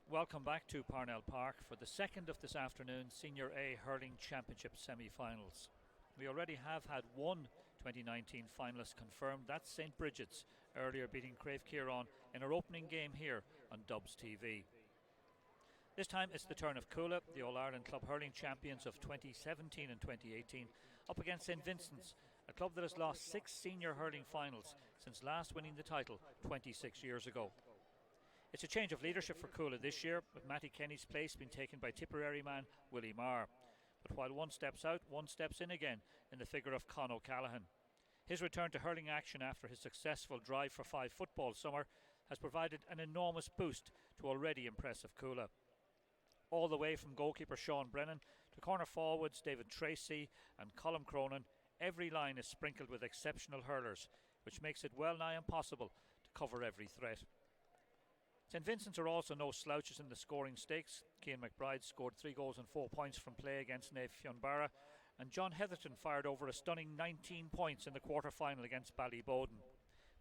Welcome back to Parnell Park for the second of this afternoon's Senior A Hurling Championship semi-finals. We already have had one 2019 finalist confirmed, that's St Bridget's, earlier beating Crave Kieran in our opening game here on Dubs TV. This time it's the turn of Cuala, the All-Ireland Club Hurling champions of 2017 and 2018, up against St Vincents, a club that has lost 6 senior hurling finals since last winning the title 26 years ago. It's a change of leadership for Cuala this year, with Matty Kenny's place being taken by Tipperary man Willie Marr. But while one steps out, one steps in again in the figure of Con O'Callaghan. His return to hurling action after his successful Drive for 5 football summer has provided an enormous boost to already impressive Cuala. All the way from goalkeeper Sean Brennan to corner forwards David Tracy and Colm Cronin, every line is sprinkled with exceptional hurlers, which makes it well nigh impossible to cover every threat. St Vincents are also no slouches in the scoring stakes. Cian McBride scored 3 goals and 4 points from play against Naomh Fionbarra, and John Heatherton fired over a stunning 19 points in the quarter-final against Ballyboden.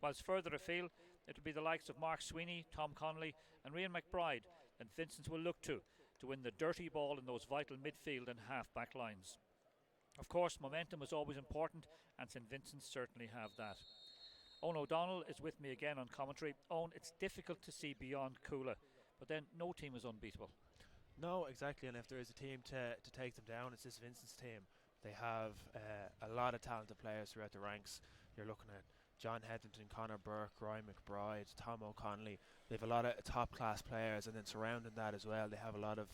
Whilst further afield, it will be the likes of Mark Sweeney, Tom Connolly and Rian McBride that Vincents will look to win the dirty ball in those vital midfield and half-back lines. Of course, momentum is always important, and St Vincents certainly have that. Owen O'Donnell is with me again on commentary. Owen, it's difficult to see beyond Cuala, but then no team is unbeatable. No, exactly, and if there is a team to take them down, it's this Vincents team. They have a lot of talented players throughout the ranks. You're looking at John Hetherington, Conor Burke, Ryan McBride, Tom O'Connolly. They have a lot of top-class players, and then surrounding that as well, they have a lot of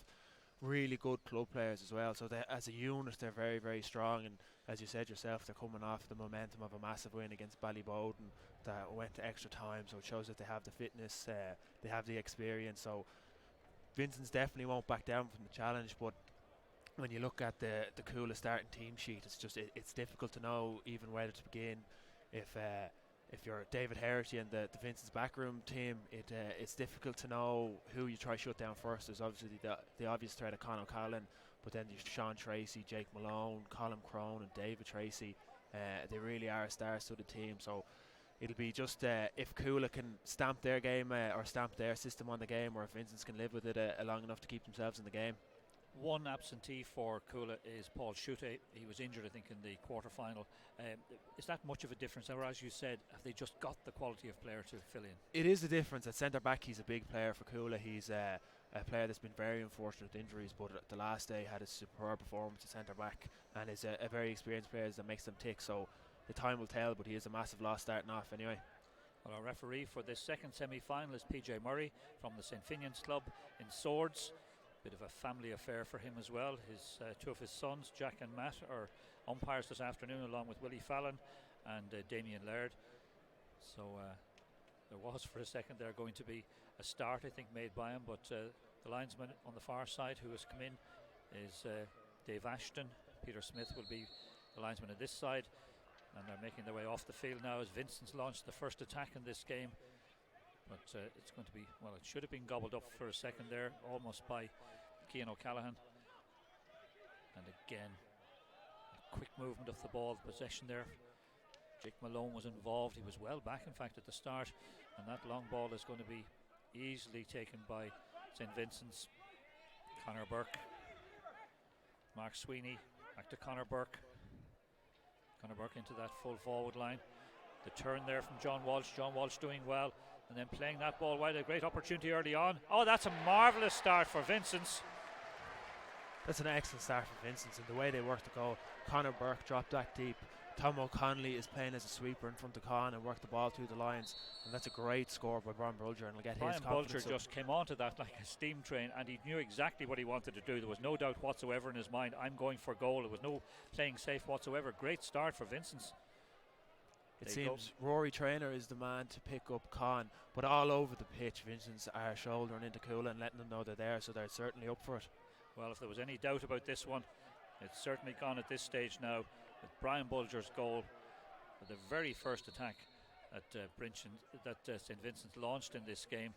really good club players as well. So they, as a unit, they're very, very strong, and as you said yourself, they're coming off the momentum of a massive win against Ballyboden that went to extra time, so it shows that they have the fitness, they have the experience. So Vincent's definitely won't back down from the challenge, but when you look at the Cuala starting team sheet, it's just it's difficult to know even where to begin. If you're David Herity and the Vincent's backroom team, it's difficult to know who you try to shut down first. There's obviously the obvious threat of Con O'Callaghan, but then there's Sean Tracy, Jake Malone, Colm Cronin and David Tracy. They really are stars to the team, so it'll be just if Cuala can stamp their game or stamp their system on the game, or if Vincent's can live with it long enough to keep themselves in the game. One absentee for Cuala is Paul Schutte. He was injured, I think, in the quarter-final. Is that much of a difference, or as you said, have they just got the quality of player to fill in? It is a difference. At centre-back, he's a big player for Cuala. He's a player that's been very unfortunate with injuries, but at the last day had a superb performance at centre-back, and is a very experienced player that makes them tick. So the time will tell, but he is a massive loss starting off anyway. Well, our referee for this second semi-final is PJ Murray from the St Finian's Club in Swords. Bit of a family affair for him as well. His 2 of his sons, Jack and Matt, are umpires this afternoon, along with Willie Fallon and Damien Laird. So there was for a second there going to be a start, I think, made by him, but the linesman on the far side who has come in is Dave Ashton. Peter Smith will be the linesman on this side, and they're making their way off the field now as Vincent's launched the first attack in this game. But it's going to be, well, it should have been gobbled up for a second there, almost by Cian O'Callaghan. And again, a quick movement of the ball, possession there. Jake Malone was involved. He was well back, in fact, at the start. And that long ball is going to be easily taken by St Vincent's. Conor Burke. Mark Sweeney, back to Conor Burke. Conor Burke into that full forward line. The turn there from John Walsh. John Walsh doing well, and then playing that ball wide. A great opportunity early on. Oh, that's a marvellous start for Vincents. That's an excellent start for Vincents, and the way they worked the goal. Conor Burke dropped back deep. Tom O'Connolly is playing as a sweeper in front of Con and worked the ball through the lines, and that's a great score by Brian Bulger, and will get his confidence. Brian Bulger just came onto that like a steam train, and he knew exactly what he wanted to do. There was no doubt whatsoever in his mind, I'm going for goal. There was no playing safe whatsoever. Great start for Vincents. It seems Rory Traynor is the man to pick up Con, but all over the pitch Vincents are shouldering into Cuala and letting them know they're there, so they're certainly up for it. Well, if there was any doubt about this one, it's certainly gone at this stage now, with Brian Bulger's goal for the very first attack at St Vincent's launched in this game.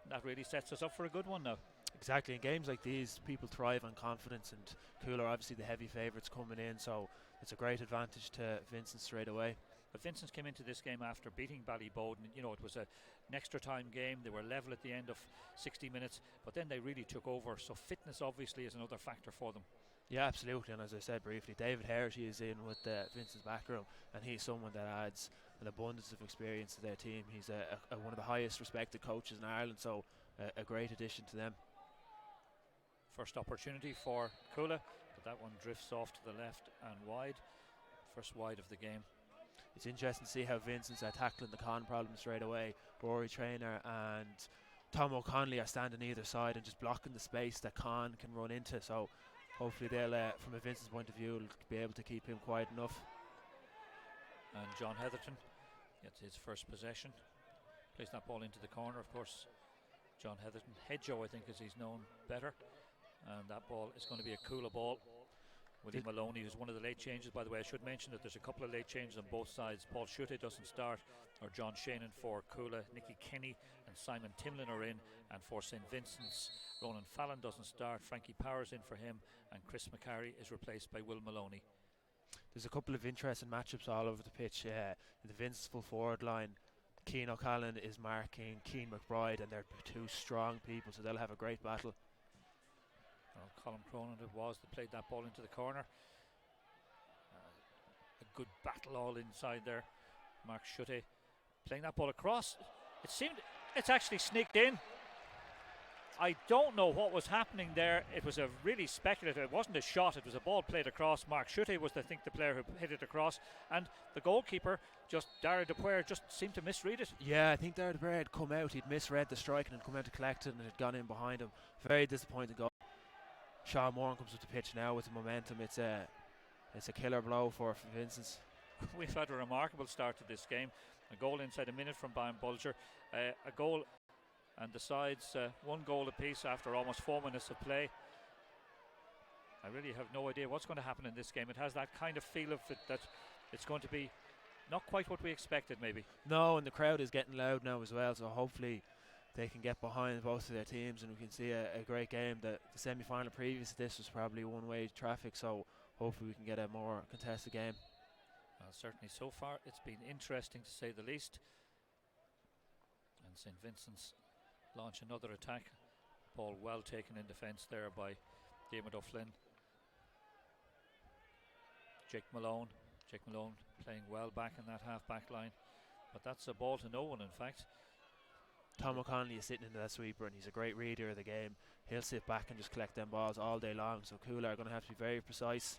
That really sets us up for a good one now. Exactly, in games like these people thrive on confidence, and Cuala are obviously the heavy favourites coming in, so it's a great advantage to Vincent straight away. But Vincents came into this game after beating Ballyboden. You know, it was an extra time game. They were level at the end of 60 minutes, but then they really took over. So fitness obviously is another factor for them. Yeah, absolutely. And as I said briefly, David Herity is in with the Vincent's backroom, and he's someone that adds an abundance of experience to their team. He's one of the highest respected coaches in Ireland, so a great addition to them. First opportunity for Cuala, but that one drifts off to the left and wide. First wide of the game. It's interesting to see how Vincent's are tackling the con problem straight away. Rory Traynor and Tom O'Connelly are standing either side and just blocking the space that Con can run into. So hopefully they'll, from a Vincent's point of view, be able to keep him quiet enough. And John Heatherton gets his first possession. Plays that ball into the corner, of course. John Heatherton, Hedjo I think as he's known better. And that ball is going to be a Cuala ball. Willie Maloney, who's one of the late changes, by the way. I should mention that there's a couple of late changes on both sides. Paul Schutte doesn't start, or John Shannon for Cuala. Nicky Kenny and Simon Timlin are in, and for St. Vincent's, Ronan Fallon doesn't start. Frankie Powers in for him, and Chris McCarry is replaced by Will Maloney. There's a couple of interesting matchups all over the pitch. In the Vincent's full forward line, Cian O'Callaghan is marking Cian McBride, and they're two strong people, so they'll have a great battle. Colin Cronin it was that played that ball into the corner. A good battle all inside there. Mark Schutte playing that ball across. It's actually sneaked in. I don't know what was happening there. It was a really speculative. It wasn't a shot. It was a ball played across. Mark Schutte was, I think, the player who hit it across, and the goalkeeper, Dara DePuer, just seemed to misread it. Yeah, I think Dara DePuer had come out. He'd misread the strike and had come out to collect it, and it had gone in behind him. Very disappointing goal. Sean Moran comes up the pitch now with the momentum. It's a killer blow for Vincent's. We've had a remarkable start to this game. A goal inside a minute from Brian Bulger. A goal and the sides one goal apiece after almost 4 minutes of play. I really have no idea what's going to happen in this game. It has that kind of feel of it that it's going to be not quite what we expected maybe. No, and the crowd is getting loud now as well, so hopefully they can get behind both of their teams and we can see a great game. The semi-final previous to this was probably one-way traffic, so hopefully we can get a more contested game. Well, certainly so far it's been interesting to say the least. And St. Vincent's launch another attack. Ball well taken in defence there by Diarmuid O'Flynn. Jake Malone playing well back in that half-back line, but that's a ball to no one in fact. Tom O'Connelly is sitting into that sweeper and he's a great reader of the game. He'll sit back and just collect them balls all day long, so Cuala are going to have to be very precise.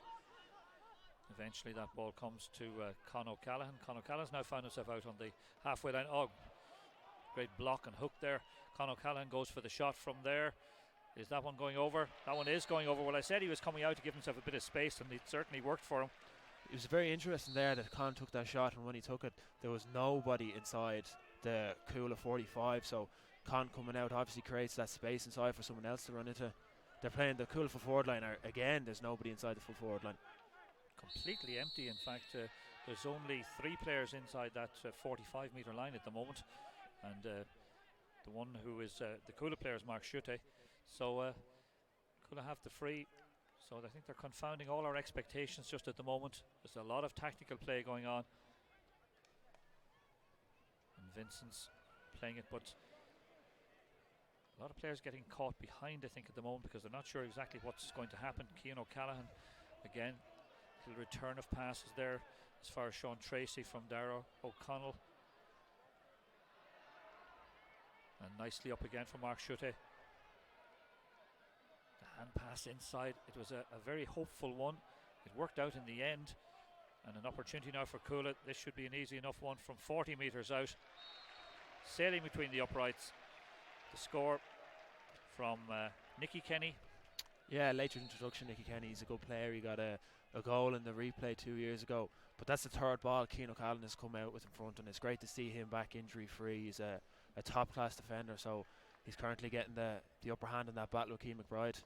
Eventually that ball comes to Con O'Callaghan. Con O'Callaghan's now found himself out on the halfway line. Oh, great block and hook there. Con O'Callaghan goes for the shot from there. Is that one going over? That one is going over. Well, I said he was coming out to give himself a bit of space, and it certainly worked for him. It was very interesting there that Con took that shot, and when he took it there was nobody inside the Cuala 45, so Con coming out obviously creates that space inside for someone else to run into. They're playing the Cuala full forward line. Again, there's nobody inside the full forward line. Completely empty. In fact, there's only 3 players inside that 45 metre line at the moment, and the one who is the Cuala player is Mark Schutte. So Cuala have the free, so I think they're confounding all our expectations just at the moment. There's a lot of tactical play going on, and Vincent's playing it, but a lot of players getting caught behind I think at the moment because they're not sure exactly what's going to happen. Cian O'Callaghan again, little return of passes there as far as Sean Tracy from Darragh O'Connell, and nicely up again from Mark Schutte. The hand pass inside, it was a very hopeful one. It worked out in the end, and an opportunity now for Cuala. This should be an easy enough one from 40 metres out, sailing between the uprights. The score from Nicky Kenny. Yeah, later introduction, Nicky Kenny. He's a good player. He got a goal in the replay 2 years ago, but that's the third ball Cian O'Callaghan has come out with in front, and it's great to see him back injury free. He's a top class defender, so he's currently getting the upper hand in that battle with Cian McBride.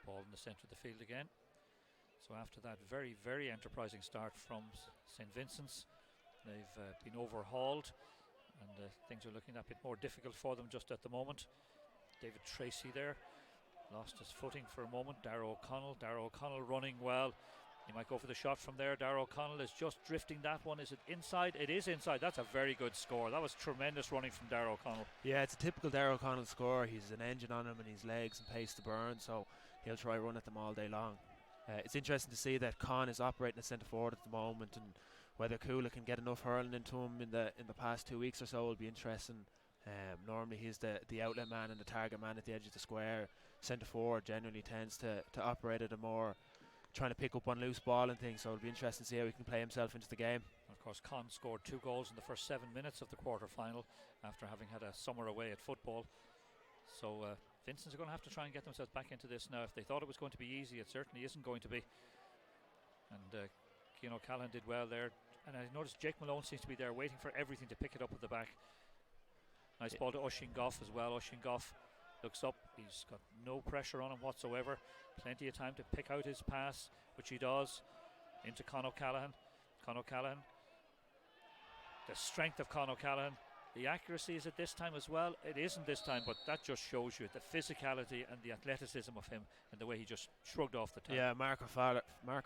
Ball in the centre of the field again. So after that very, very enterprising start from St. Vincent's, they've been overhauled, and things are looking a bit more difficult for them just at the moment. David Tracy there lost his footing for a moment. Darragh O'Connell running well. He might go for the shot from there. Darragh O'Connell is just drifting that one. Is it inside? It is inside. That's a very good score. That was tremendous running from Darragh O'Connell. Yeah, it's a typical Darragh O'Connell score. He's an engine on him and his legs and pace to burn, so he'll try run at them all day long. It's interesting to see that Con is operating as centre forward at the moment, and whether Cuala can get enough hurling into him in the past 2 weeks or so will be interesting. Normally he's the outlet man and the target man at the edge of the square. Centre forward generally tends to operate at a more trying to pick up on loose ball and things, so it'll be interesting to see how he can play himself into the game. Of course, Con scored 2 goals in the first 7 minutes of the quarter final after having had a summer away at football. So Vincents are going to have to try and get themselves back into this now. If they thought it was going to be easy, it certainly isn't going to be. And Cian O'Callaghan did well there, and I noticed Jake Malone seems to be there waiting for everything to pick it up at the back. Nice ball to Oisín Goff as well. Oisín Goff looks up, he's got no pressure on him whatsoever, plenty of time to pick out his pass, which he does, into Con O'Callaghan. Con O'Callaghan, the strength of Con O'Callaghan, the accuracy is it this time as well. It isn't this time, but that just shows you the physicality and the athleticism of him and the way he just shrugged off the top. Yeah, Mark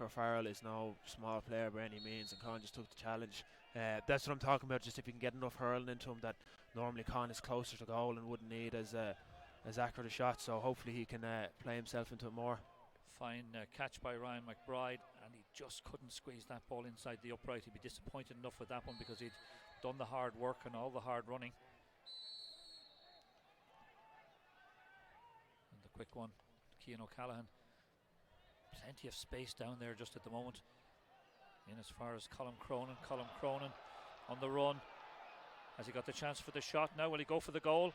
O'Farrell is no small player by any means, and Con just took the challenge. That's what I'm talking about, just if you can get enough hurling into him that normally Con is closer to goal and wouldn't need as accurate a shot, so hopefully he can play himself into it more. Fine catch by Ryan McBride, and he just couldn't squeeze that ball inside the upright. He'd be disappointed enough with that one because he'd done the hard work and all the hard running. And the quick one, Cian O'Callaghan. Plenty of space down there just at the moment. In as far as Colm Cronin. Colm Cronin on the run. Has he got the chance for the shot now? Will he go for the goal?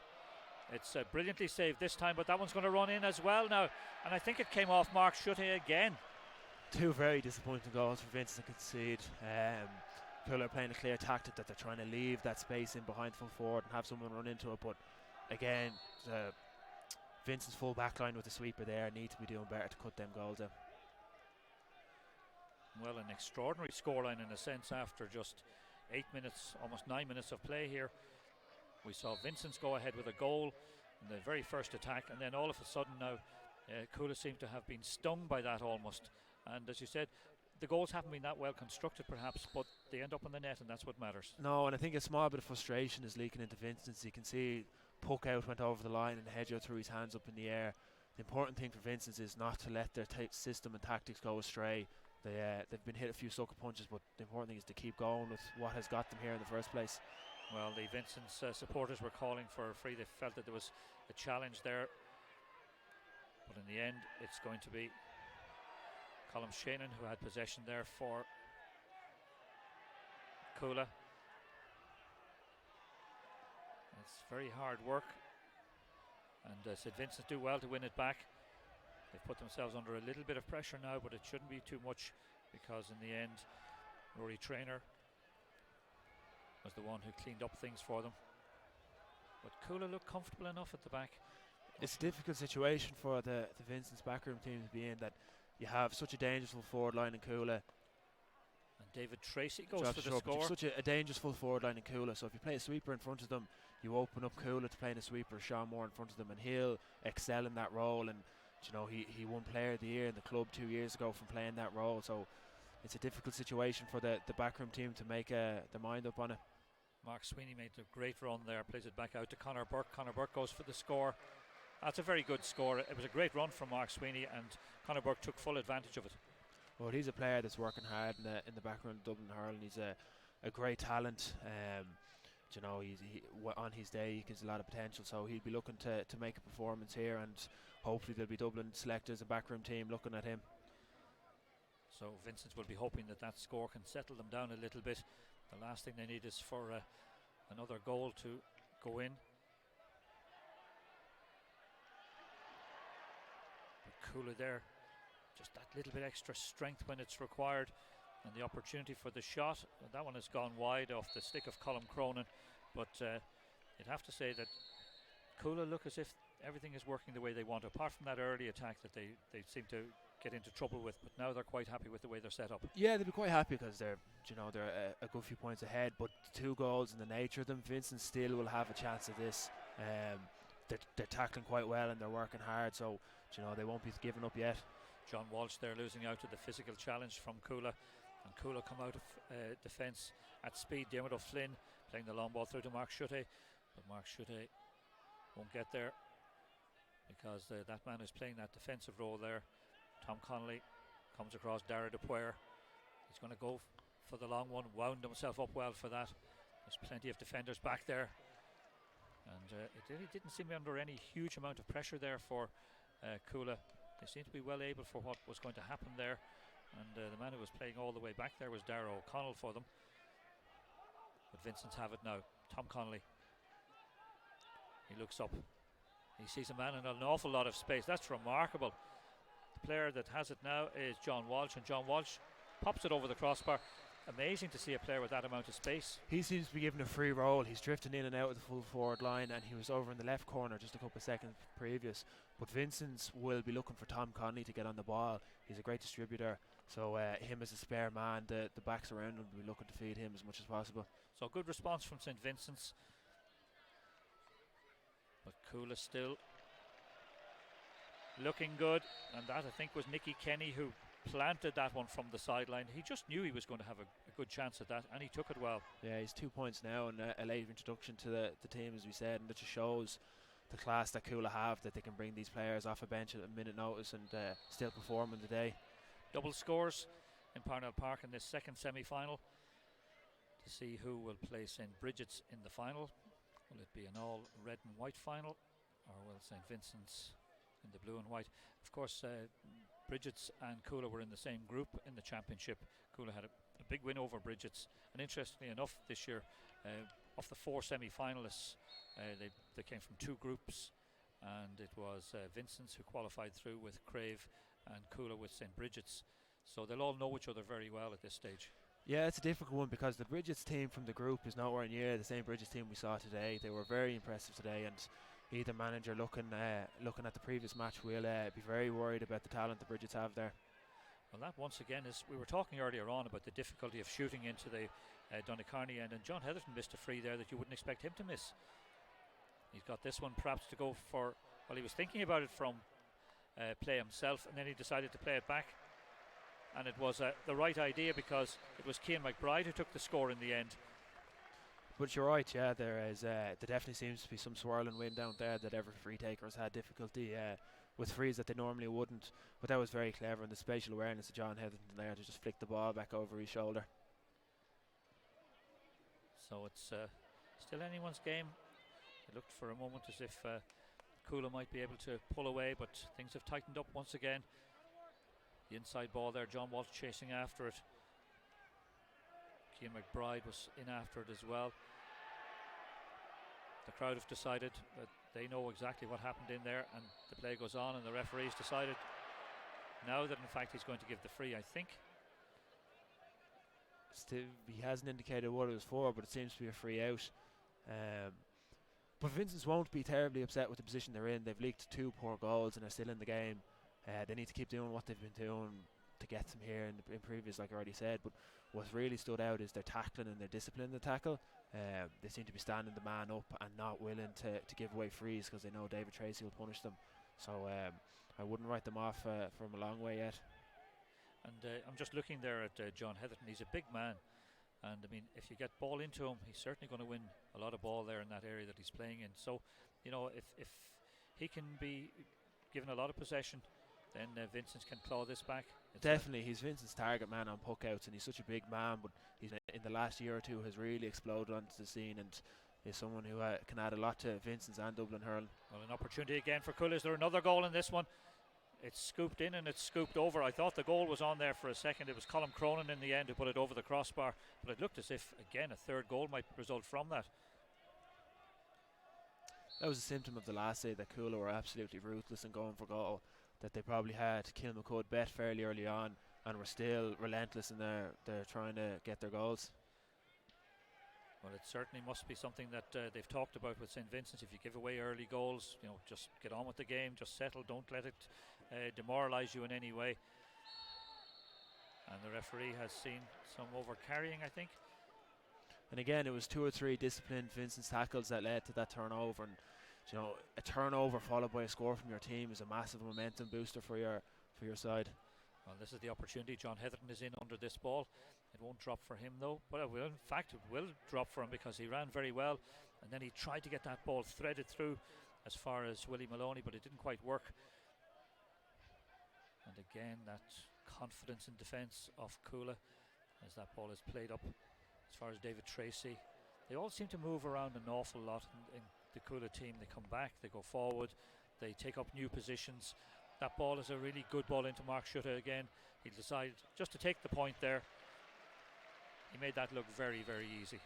It's brilliantly saved this time, but that one's going to run in as well now. And I think it came off Mark Schutte again. 2 very disappointing goals for Vincents to concede. Cuala are playing a clear tactic that they're trying to leave that space in behind full forward and have someone run into it, but again, Vincent's full back line with the sweeper there need to be doing better to cut them goals out. Well, an extraordinary scoreline in a sense after just 8 minutes, almost 9 minutes of play here. We saw Vincents go ahead with a goal in the very first attack, and then all of a sudden now Cuala seem to have been stung by that almost. And as you said, the goals haven't been that well constructed perhaps, but they end up on the net, and that's what matters. No, and I think a small bit of frustration is leaking into Vincents. You can see puck out went over the line and Hedgehow threw his hands up in the air. The important thing for Vincents is not to let their system and tactics go astray. They've been hit a few sucker punches, but the important thing is to keep going with what has got them here in the first place. Well, the Vincents supporters were calling for a free. They felt that there was a challenge there, but in the end it's going to be Colm Shannon who had possession there for Cuala. It's very hard work, and St Vincent do well to win it back. They've put themselves under a little bit of pressure now, but it shouldn't be too much, because in the end Rory Traynor was the one who cleaned up things for them. But Cuala looked comfortable enough at the back. It's a difficult situation for the Vincent's backroom team to be in, that you have such a dangerous full forward line in Cuala. And David Tracy goes for the score. Such a dangerous full forward line in Cuala, so if you play a sweeper in front of them, you open up Cuala to playing a sweeper, Sean Moore in front of them, and he'll excel in that role. And you know, he won Player of the Year in the club 2 years ago from playing that role, so it's a difficult situation for the backroom team to make their mind up on it. Mark Sweeney made a great run there, plays it back out to Conor Burke. Conor Burke goes for the score. That's a very good score. It was a great run from Mark Sweeney, and Conor Burke took full advantage of it. Well, he's a player that's working hard in the background of Dublin Hurling. He's a great talent. You know, he on his day he gives a lot of potential, so he'll be looking to make a performance here, and hopefully there'll be Dublin selectors, a backroom team looking at him. So Vincents will be hoping that score can settle them down a little bit. The last thing they need is for another goal to go in. But Cuala there, just that little bit extra strength when it's required, and the opportunity for the shot. That one has gone wide off the stick of Colm Cronin, but you'd have to say that Cuala look as if everything is working the way they want, apart from that early attack that they seem to get into trouble with, but now they're quite happy with the way they're set up. Yeah, they'll be quite happy because they're a good few points ahead, but 2 goals and the nature of them, Vincent still will have a chance at this. They're tackling quite well and they're working hard, so you know they won't be giving up yet. John Walsh there losing out to the physical challenge from Cuala, and Cuala come out of defence at speed. Dermot O'Flynn playing the long ball through to Mark Schutte, but Mark Schutte won't get there because that man who's playing that defensive role there, Tom Connolly, comes across Dara Dupuer. He's going to go for the long one, wound himself up well for that. There's plenty of defenders back there, and it really didn't seem under any huge amount of pressure there for Cuala. They seemed to be well able for what was going to happen there, and the man who was playing all the way back there was Dara O'Connell for them. But Vincents have it now. Tom Connolly, he looks up, he sees a man in an awful lot of space. That's remarkable. The player that has it now is John Walsh, and John Walsh pops it over the crossbar. Amazing to see a player with that amount of space. He seems to be given a free roll. He's drifting in and out of the full forward line, and he was over in the left corner just a couple of seconds previous. But Vincents will be looking for Tom Connolly to get on the ball. He's a great distributor, so him as a spare man, the backs around him will be looking to feed him as much as possible. So good response from St. Vincent's, but Cuala still looking good, and that I think was Nicky Kenny who planted that one from the sideline. He just knew he was going to have a good chance at that, and he took it well. Yeah, he's 2 points now, and a late introduction to the team, as we said, and that just shows the class that Cuala have, that they can bring these players off a bench at a minute notice and still perform in the day. Double scores in Parnell Park in this second semi-final to see who will play St. Bridget's in the final. Will it be an all red and white final, or will St. Vincent's in the blue and white? Of course, Bridget's and Cuala were in the same group in the championship. Cuala had a big win over Bridget's, and interestingly enough this year, of the 4 semi-finalists, they came from 2 groups, and it was Vincent's who qualified through with Crave and Cuala with St. Bridget's, so they'll all know each other very well at this stage. Yeah, it's a difficult one because the Bridget's team from the group is nowhere near the St. Bridget's team we saw today. They were very impressive today, and either manager looking at the previous match will be very worried about the talent the Bridget's have there. Well, that once again is, we were talking earlier on about the difficulty of shooting into the Donacarney end, and John Heatherton missed a free there that you wouldn't expect him to miss. He's got this one perhaps to go for, well, he was thinking about it from play himself, and then he decided to play it back, and it was the right idea because it was Cian McBride who took the score in the end. But you're right, yeah, there definitely seems to be some swirling wind down there that every free taker has had difficulty with frees that they normally wouldn't, but that was very clever, and the spatial awareness of John Heatherton there to just flick the ball back over his shoulder. So it's still anyone's game. It looked for a moment as if Cuala might be able to pull away, but things have tightened up once again. The inside ball there, John Walsh chasing after it. Cian McBride was in after it as well. The crowd have decided that they know exactly what happened in there, and the play goes on, and the referee's decided now that in fact he's going to give the free, I think. He hasn't indicated what it was for, but it seems to be a free out. But Vincents won't be terribly upset with the position they're in. They've leaked 2 poor goals and are still in the game. They need to keep doing what they've been doing to get them here in previous, like I already said. But what's really stood out is their tackling and their discipline in the tackle. They seem to be standing the man up and not willing to give away frees because they know David Tracy will punish them. So I wouldn't write them off from a long way yet. And I'm just looking there at John Heatherton. He's a big man, and I mean, if you get ball into him, he's certainly going to win a lot of ball there in that area that he's playing in. So, you know, if he can be given a lot of possession, then Vincents can claw this back. Definitely, he's Vincent's target man on puck outs, and he's such a big man, but he's in the last year or two has really exploded onto the scene, and is someone who can add a lot to Vincent's and Dublin hurling. Well, an opportunity again for Cuala. Is there another goal in this one? It's scooped in and it's scooped over. I thought the goal was on there for a second. It was Colm Cronin in the end who put it over the crossbar, but it looked as if again a third goal might result from that. That was a symptom of the last day that Cuala were absolutely ruthless in going for goal, that they probably had Kilmacud bet fairly early on and were still relentless in their trying to get their goals. Well, it certainly must be something that they've talked about with St. Vincent's. If you give away early goals, you know, just get on with the game, just settle, don't let it demoralise you in any way. And the referee has seen some over-carrying, I think. And again, it was 2 or 3 disciplined Vincent's tackles that led to that turnover. And you know, a turnover followed by a score from your team is a massive momentum booster for your for your side. Well, this is the opportunity. John Heatherton is in under this ball. It won't drop for him though, but it will. In fact, it will drop for him because he ran very well, and then he tried to get that ball threaded through as far as Willie Maloney, but it didn't quite work. And again, that confidence in defence of Cuala as that ball is played up as far as David Tracy. They all seem to move around an awful lot in the Cuala team. They come back, they go forward, they take up new positions. That ball is a really good ball into Mark Schutte again. He decided just to take the point there. He made that look very, very easy.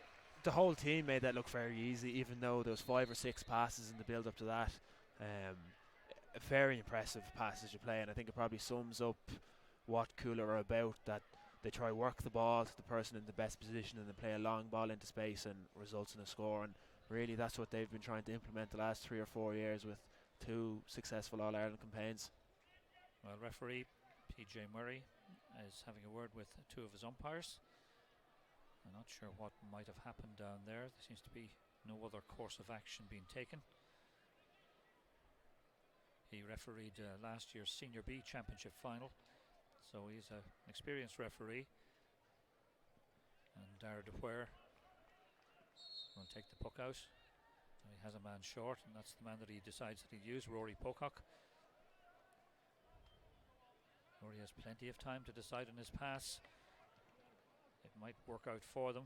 The whole team made that look very easy, even though there was 5 or 6 passes in the build up to that. A very impressive passage of play, and I think it probably sums up what Cuala are about, that they try work the ball to the person in the best position and then play a long ball into space and results in a score. And really that's what they've been trying to implement the last 3 or 4 years with 2 successful All-Ireland campaigns. Well, referee PJ Murray is having a word with 2 of his umpires. I'm not sure what might have happened down there. There seems to be no other course of action being taken. He refereed last year's Senior B Championship final, so he's an experienced referee. And Dara DeWare will take the puck out. And he has a man short, and that's the man that he decides that he'll use, Rory Pocock. Rory has plenty of time to decide on his pass. It might work out for them.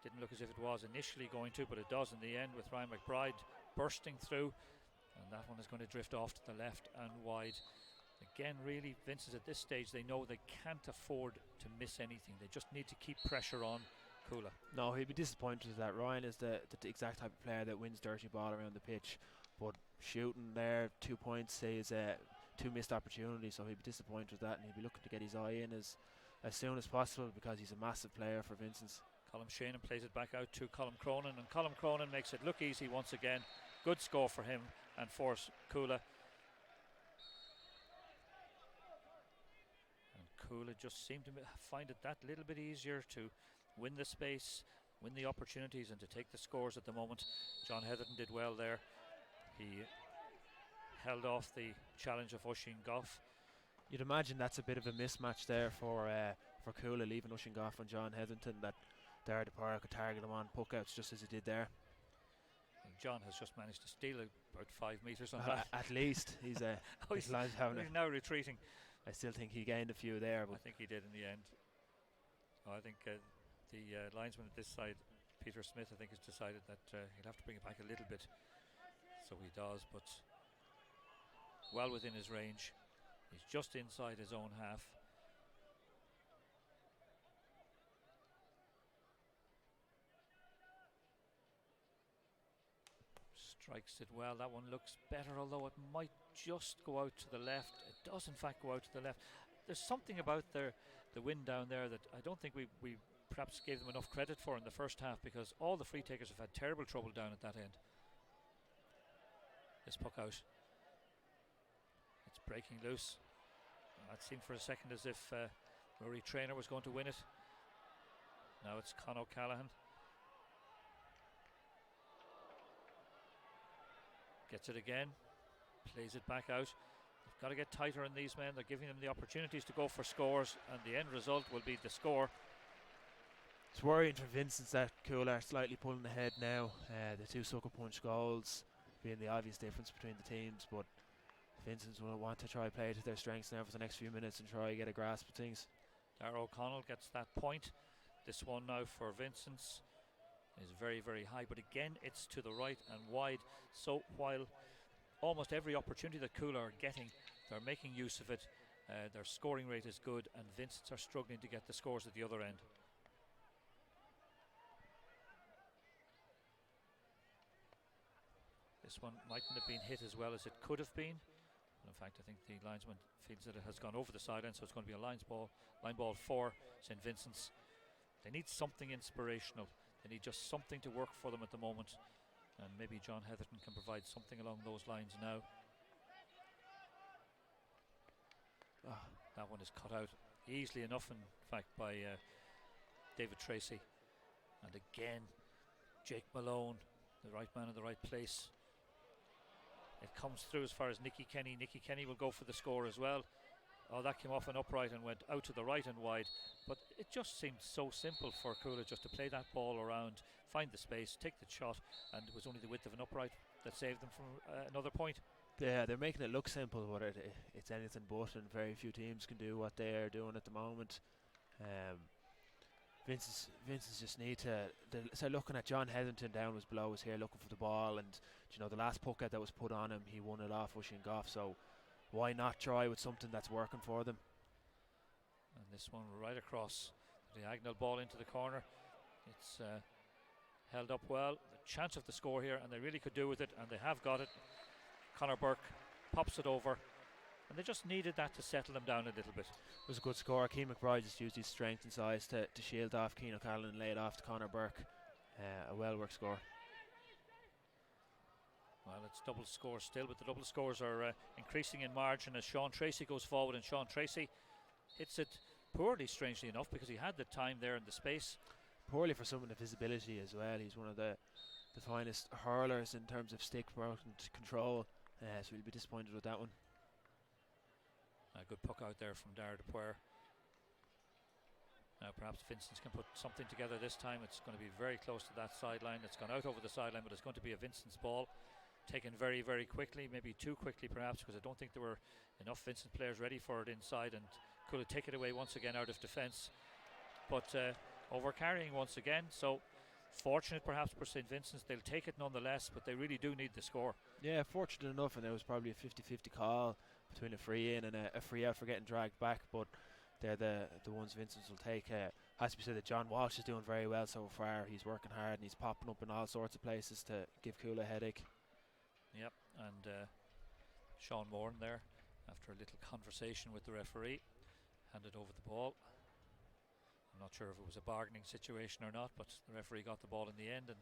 Didn't look as if it was initially going to, but it does in the end, with Ryan McBride bursting through, and that one is going to drift off to the left and wide. Again, really, Vincents at this stage, they know they can't afford to miss anything. They just need to keep pressure on Cuala. No, he'd be disappointed with that. Ryan is the exact type of player that wins dirty ball around the pitch, but shooting there, 2 points is 2 missed opportunities, so he'd be disappointed with that, and he'd be looking to get his eye in as soon as possible, because he's a massive player for Vincents. Colm Shannon plays it back out to Colm Cronin, and Colm Cronin makes it look easy once again. Good score for him and for Cuala. And Cuala just seemed to find it that little bit easier to win the space, win the opportunities, and to take the scores at the moment. John Heatherton did well there. He held off the challenge of Oisin Goff. You'd imagine that's a bit of a mismatch there for Cuala, leaving Oisin Goff and John Heatherton, that Dara DeParra could target him on puckouts just as he did there. And John has just managed to steal about 5 metres on that. At least. He's he's now retreating. I still think he gained a few there. But I think he did in the end. I think the linesman at this side, Peter Smith, I think has decided that he'll have to bring it back a little bit. So he does, but well within his range. He's just inside his own half. Strikes it well. That one looks better, although it might just go out to the left. It does in fact go out to the left. There's something about the wind down there that I don't think we perhaps gave them enough credit for in the first half, because all the free takers have had terrible trouble down at that end. This puck out. It's breaking loose. That seemed for a second as if Rory Traynor was going to win it. Now it's Con O'Callaghan. Gets it again. Plays it back out. They've got to get tighter on these men. They're giving them the opportunities to go for scores, and the end result will be the score. It's worrying for Vincents that Cuala are slightly pulling ahead now. The 2 sucker punch goals being the obvious difference between the teams, but Vincents will want to try play to their strengths now for the next few minutes and try get a grasp of things. Darragh O'Connell gets that point. This one now for Vincents is very, very high, but again it's to the right and wide. So while almost every opportunity that Cuala are getting, they're making use of it. Their scoring rate is good, and Vincents are struggling to get the scores at the other end. This one mightn't have been hit as well as it could have been. In fact, I think the linesman feels that it has gone over the sideline, so it's going to be a line ball for St. Vincent's. They need something inspirational. They need just something to work for them at the moment, and maybe John Heatherton can provide something along those lines now. That one is cut out easily enough, in fact, by David Tracy. And again, Jake Malone, the right man in the right place. It comes through as far as Nicky Kenny. Nicky Kenny will go for the score as well. Oh, that came off an upright and went out to the right and wide. But it just seemed so simple for Cuala just to play that ball around, find the space, take the shot, and it was only the width of an upright that saved them from another point. Yeah, they're making it look simple, but it's anything but, and very few teams can do what they are doing at the moment. Vincents just need to. So looking at John Hetherington down was below his here looking for the ball, and the last puck out that was put on him, he won it off Ushing Goff. So why not try with something that's working for them? And this one right across the diagonal ball into the corner. It's held up well. The chance of the score here, and they really could do with it, and they have got it. Conor Burke pops it over, and they just needed that to settle them down a little bit. It was a good score. Keane McBride just used his strength and size to shield off Keane O'Callaghan and lay it off to Conor Burke. A well-worked score. Well, it's double scores still, but the double scores are increasing in margin as Sean Tracy goes forward, and Sean Tracy hits it poorly, strangely enough, because he had the time there and the space. Poorly for some of the visibility as well. He's one of the finest hurlers in terms of stick work and control, so we'll be disappointed with that one. A good puck out there from Dara Dupuer. Now perhaps Vincents can put something together this time. It's going to be very close to that sideline. It's gone out over the sideline, but it's going to be a Vincents ball, taken very, very quickly, maybe too quickly perhaps, because I don't think there were enough Vincent players ready for it inside, and could have taken it away once again out of defence. But over carrying once again, so fortunate perhaps for St. Vincent's. They'll take it nonetheless, but they really do need the score. Yeah, fortunate enough, and there was probably a 50-50 call between a free in and a free out for getting dragged back, but they're the ones Vincent's will take. Has to be said that John Walsh is doing very well so far. He's working hard and he's popping up in all sorts of places to give Cuala a headache. Yep, and Sean Moran there, after a little conversation with the referee, handed over the ball. I'm not sure if it was a bargaining situation or not, but the referee got the ball in the end, and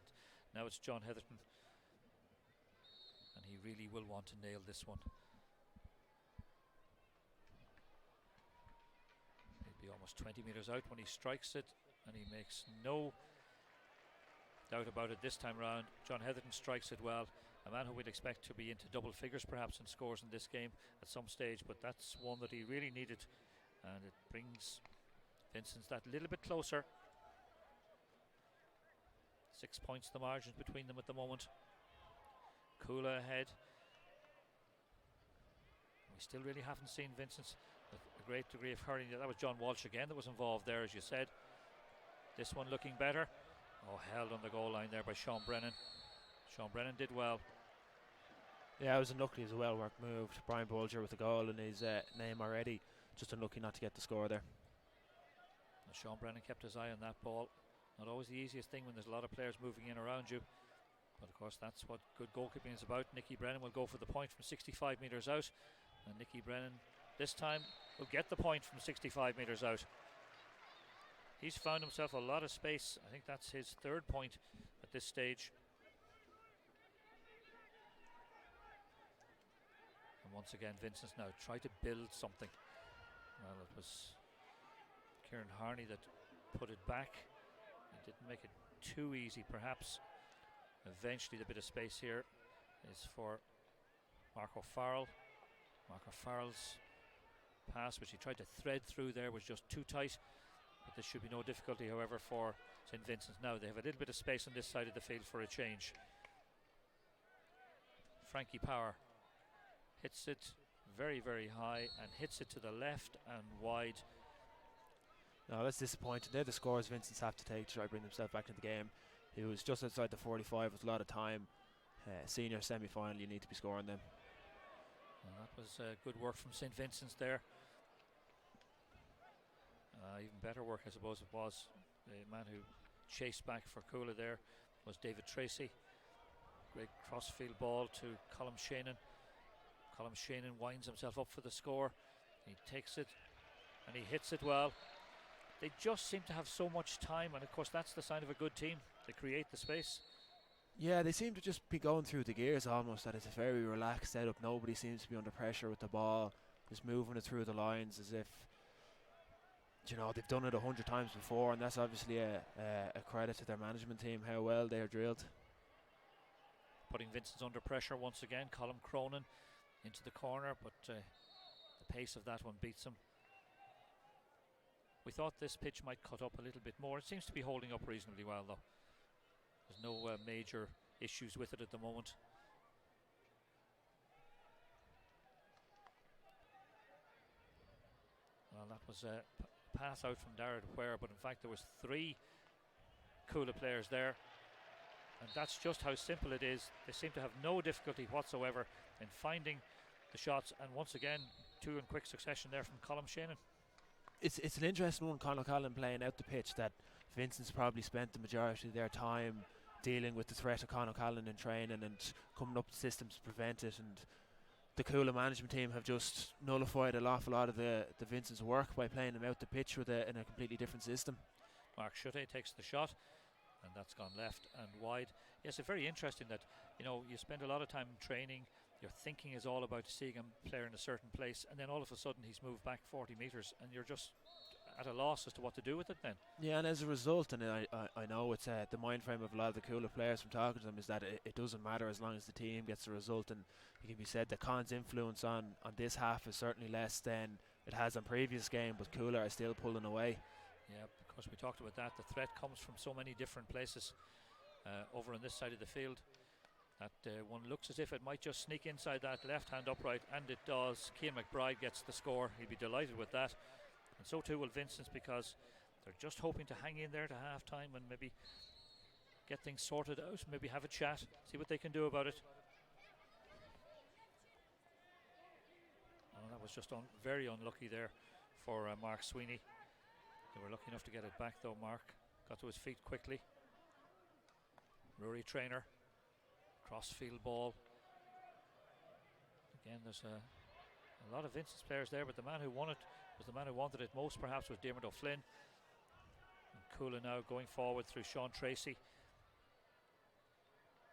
now it's John Hetherington, and he really will want to nail this one. He'll be almost 20 metres out when he strikes it, and he makes no doubt about it this time round. John Hetherington strikes it well. A man who we'd expect to be into double figures perhaps in scores in this game at some stage, but that's one that he really needed, and it brings Vincent's that little bit closer. 6 points the margins between them at the moment. Cuala ahead. We still really haven't seen Vincent's with a great degree of hurling. That was John Walsh again that was involved there, as you said. This one looking better. Oh, held on the goal line there by Sean Brennan. Sean Brennan did well. Yeah, it was unlucky. It was a well-worked move. Brian Bolger with a goal in his name already. Just unlucky not to get the score there. And Sean Brennan kept his eye on that ball. Not always the easiest thing when there's a lot of players moving in around you. But of course that's what good goalkeeping is about. Nicky Brennan will go for the point from 65 metres out. And Nicky Brennan this time will get the point from 65 metres out. He's found himself a lot of space. I think that's his third point at this stage. And once again Vincent's now try to build something. Well, it was Kieran Harney that put it back. It didn't make it too easy perhaps. Eventually the bit of space here is for Mark O'Farrell. Mark O'Farrell's pass, which he tried to thread through there, was just too tight. But there should be no difficulty, however, for St. Vincent's. Now they have a little bit of space on this side of the field for a change. Frankie Power hits it very, very high and hits it to the left and wide. No, that's disappointing. They're the scores Vincent's have to take to try to bring themselves back into the game. He was just outside the 45 with a lot of time. Senior semi-final, you need to be scoring them. Well, that was good work from St. Vincent's there. Even better work, I suppose, it was. The man who chased back for Cuala there was David Tracy. Great crossfield ball to Colm Shannon. Colm Shannon winds himself up for the score. He takes it and he hits it well. They just seem to have so much time, and of course that's the sign of a good team. They create the space. Yeah, they seem to just be going through the gears almost. That it's a very relaxed setup. Nobody seems to be under pressure with the ball. Just moving it through the lines as if, you know, they've done it 100 times before, and that's obviously a credit to their management team, how well they are drilled. putting Vincents under pressure once again. Colm Cronin into the corner, but the pace of that one beats him. We thought this pitch might cut up a little bit more. It seems to be holding up reasonably well, though. There's no major issues with it at the moment. Well, that was a pass out from Dara Ware, but in fact there was 3 Cuala players there, and that's just how simple it is. They seem to have no difficulty whatsoever in finding the shots, and once again 2 in quick succession there from Colm Shannon. It's an interesting one, Conor Callan playing out the pitch, that Vincent's probably spent the majority of their time dealing with the threat of Conor Callan in training and coming up with systems to prevent it, and the Cuala management team have just nullified an awful lot of the Vincent's work by playing him out the pitch in a completely different system. Mark Schutte takes the shot, and that's gone left and wide. Yes, it's very interesting that, you know, you spend a lot of time training, your thinking is all about seeing him play in a certain place, and then all of a sudden he's moved back 40 metres and you're just at a loss as to what to do with it then. Yeah, and as a result, and I know it's the mind frame of a lot of the Cuala players from talking to them, is that it doesn't matter as long as the team gets the result, and it can be said that Con's influence on this half is certainly less than it has on previous game, but Cuala are still pulling away. Yeah, because we talked about that, the threat comes from so many different places over on this side of the field that one looks as if it might just sneak inside that left hand upright, and it does. Cian McBride gets the score. He'll be delighted with that, and so too will Vincents, because they're just hoping to hang in there to half time and maybe get things sorted out, maybe have a chat, see what they can do about it. Oh, that was just very unlucky there for Mark Sweeney. They were lucky enough to get it back though. Mark got to his feet quickly. Rory Traynor, crossfield ball. Again, there's a lot of Vincent's players there, but the man who won it was the man who wanted it most, perhaps, was Diarmuid O'Flynn. And Cuala now going forward through Sean Tracy.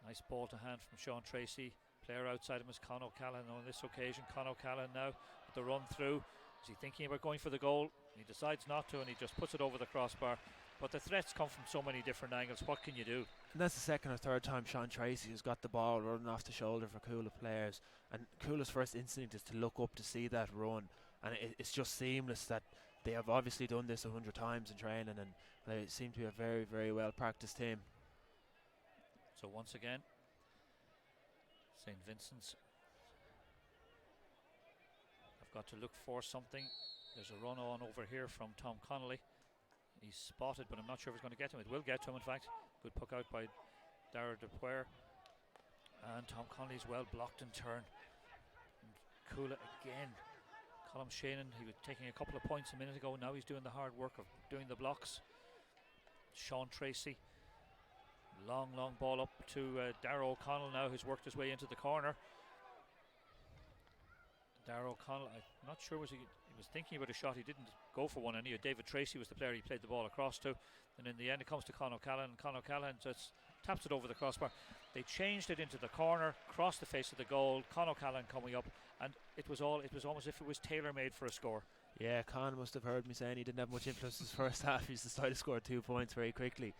Nice ball to hand from Sean Tracy. Player outside him is Con O'Callaghan on this occasion. Con O'Callaghan now with the run through. Is he thinking about going for the goal? He decides not to, and he just puts it over the crossbar. But the threats come from so many different angles. What can you do? And that's the second or third time Sean Tracy has got the ball running off the shoulder for Cuala players, and Cuala's first instinct is to look up to see that run, and it's just seamless. That they have obviously done this 100 times in training, and they seem to be a very, very well practiced team. So once again, St. Vincent's have got to look for something. There's a run on over here from Tom Connolly. He's spotted, but I'm not sure if it's going to get to him. It will get to him, in fact. Good puck out by Dara Dupuer. And Tom Connolly's well blocked in turn. And Cuala again. Colm Shannon, he was taking a couple of points a minute ago. Now he's doing the hard work of doing the blocks. Sean Tracy. Long ball up to Darragh O'Connell now, who's worked his way into the corner. Darragh O'Connell, I'm not sure, he was thinking about a shot. He didn't go for one, and David Tracy was the player he played the ball across to, and in the end it comes to Con O'Callaghan. Con O'Callaghan just taps it over the crossbar. They changed it into the corner, crossed the face of the goal. Con O'Callaghan coming up, and it was almost as if it was tailor-made for a score. Yeah, Con must have heard me saying he didn't have much influence in his first half. He just decided to score 2 points very quickly.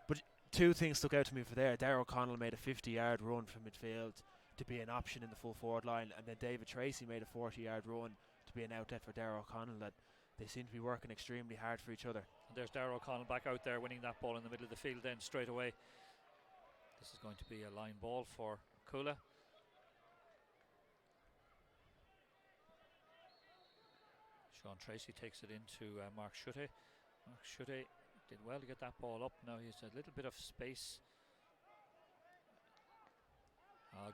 But 2 things stuck out to me for there. Darragh O'Connell made a 50-yard run from midfield to be an option in the full forward line, and then David Tracy made a 40-yard run to be an outlet for Darragh O'Connell. That they seem to be working extremely hard for each other. And there's Darragh O'Connell back out there winning that ball in the middle of the field then straight away. This is going to be a line ball for Cuala. Sean Tracy takes it into Mark Schutte. Mark Schutte did well to get that ball up. Now he's a little bit of space.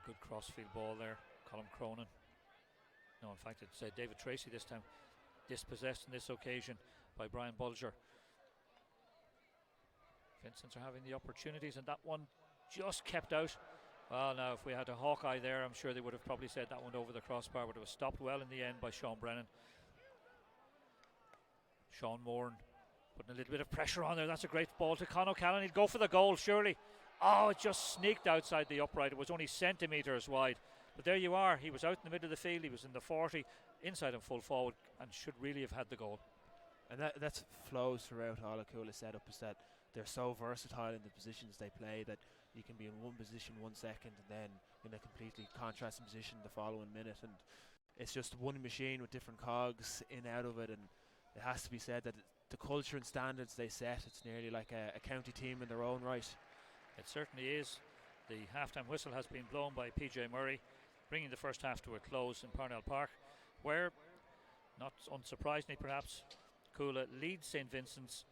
Good crossfield ball there, Colm Cronin. No, in fact it's David Tracy this time, dispossessed on this occasion by Brian Bulger. Vincents are having the opportunities, and that one just kept out. Well, now if we had a Hawkeye there, I'm sure they would have probably said that one over the crossbar, but it was stopped well in the end by Sean Brennan. Sean Moran putting a little bit of pressure on there. That's a great ball to Con O'Callaghan. He'd go for the goal, surely. Oh, it just sneaked outside the upright. It was only centimetres wide. But there you are. He was out in the middle of the field. He was in the 40, inside and full forward, and should really have had the goal. And that flows throughout all of Cuala's setup, is that they're so versatile in the positions they play, that you can be in one position 1 second and then in a completely contrasting position the following minute, and it's just one machine with different cogs in and out of it. And it has to be said that the culture and standards they set, it's nearly like a county team in their own right. It certainly is. The half-time whistle has been blown by PJ Murray, bringing the first half to a close in Parnell Park, where, not unsurprisingly perhaps, Cuala leads St Vincents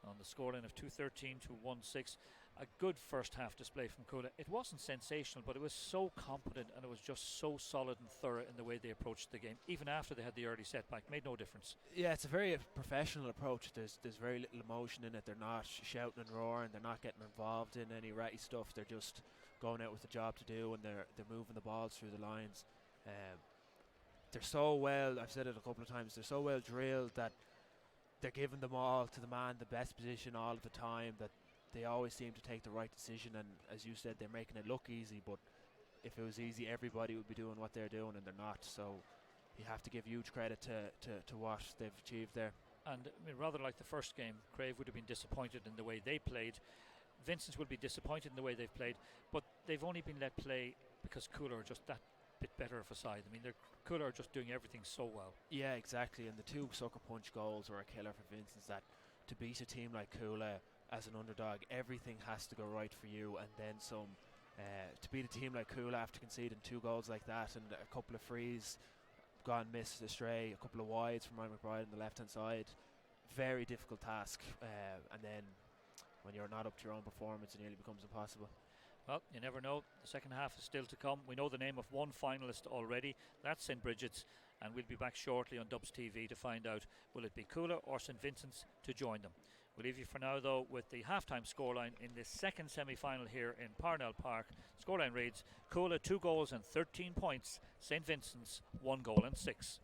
on the scoreline of 2-13 to 1-6. A good first half display from Cuala. It wasn't sensational, but it was so competent and it was just so solid and thorough in the way they approached the game. Even after they had the early setback, made no difference. Yeah, it's a very professional approach. There's very little emotion in it. They're not shouting and roaring. They're not getting involved in any ratty stuff. They're just going out with a job to do, and they're moving the balls through the lines. They're so well, I've said it a couple of times, they're so well drilled that they're giving them all to the man, the best position all of the time, that they always seem to take the right decision. And as you said, they're making it look easy, but if it was easy, everybody would be doing what they're doing, and they're not. So you have to give huge credit to what they've achieved there. And I mean, rather like the first game, Crave would have been disappointed in the way they played. Vincents will be disappointed in the way they've played, but they've only been let play because Cuala are just that bit better of a side. I mean, Cuala are just doing everything so well. Yeah, exactly. And the two sucker punch goals were a killer for Vincents. That to beat a team like Cuala as an underdog, everything has to go right for you, and then some. To beat a team like Cuala after conceding 2 goals like that, and a couple of frees gone missed astray, a couple of wides from Ryan McBride on the left hand side, very difficult task. And then when you're not up to your own performance, it nearly becomes impossible. Well, you never know. The second half is still to come. We know the name of one finalist already. That's St Bridget's, and we'll be back shortly on Dubs TV to find out will it be Cuala or St Vincent's to join them. We'll leave you for now, though, with the half-time scoreline in the second semi-final here in Parnell Park. Scoreline reads: Cuala 2 goals and 13 points, St Vincent's 1 goal and 6.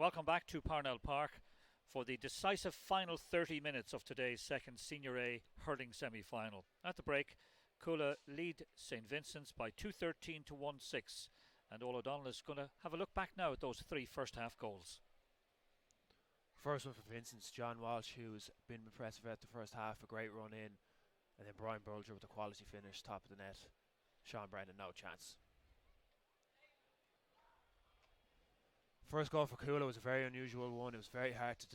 Welcome back to Parnell Park for the decisive final 30 minutes of today's second Senior A hurling semi-final. At the break, Cuala lead St Vincents by 2-13 to 1-6, and Ola O'Donnell is going to have a look back now at those three first half goals. First one for Vincents, John Walsh, who's been impressive at the first half, a great run in, and then Brian Bulger with a quality finish, top of the net. Sean Brennan, no chance. First goal for Cuala was a very unusual one. It was very hard to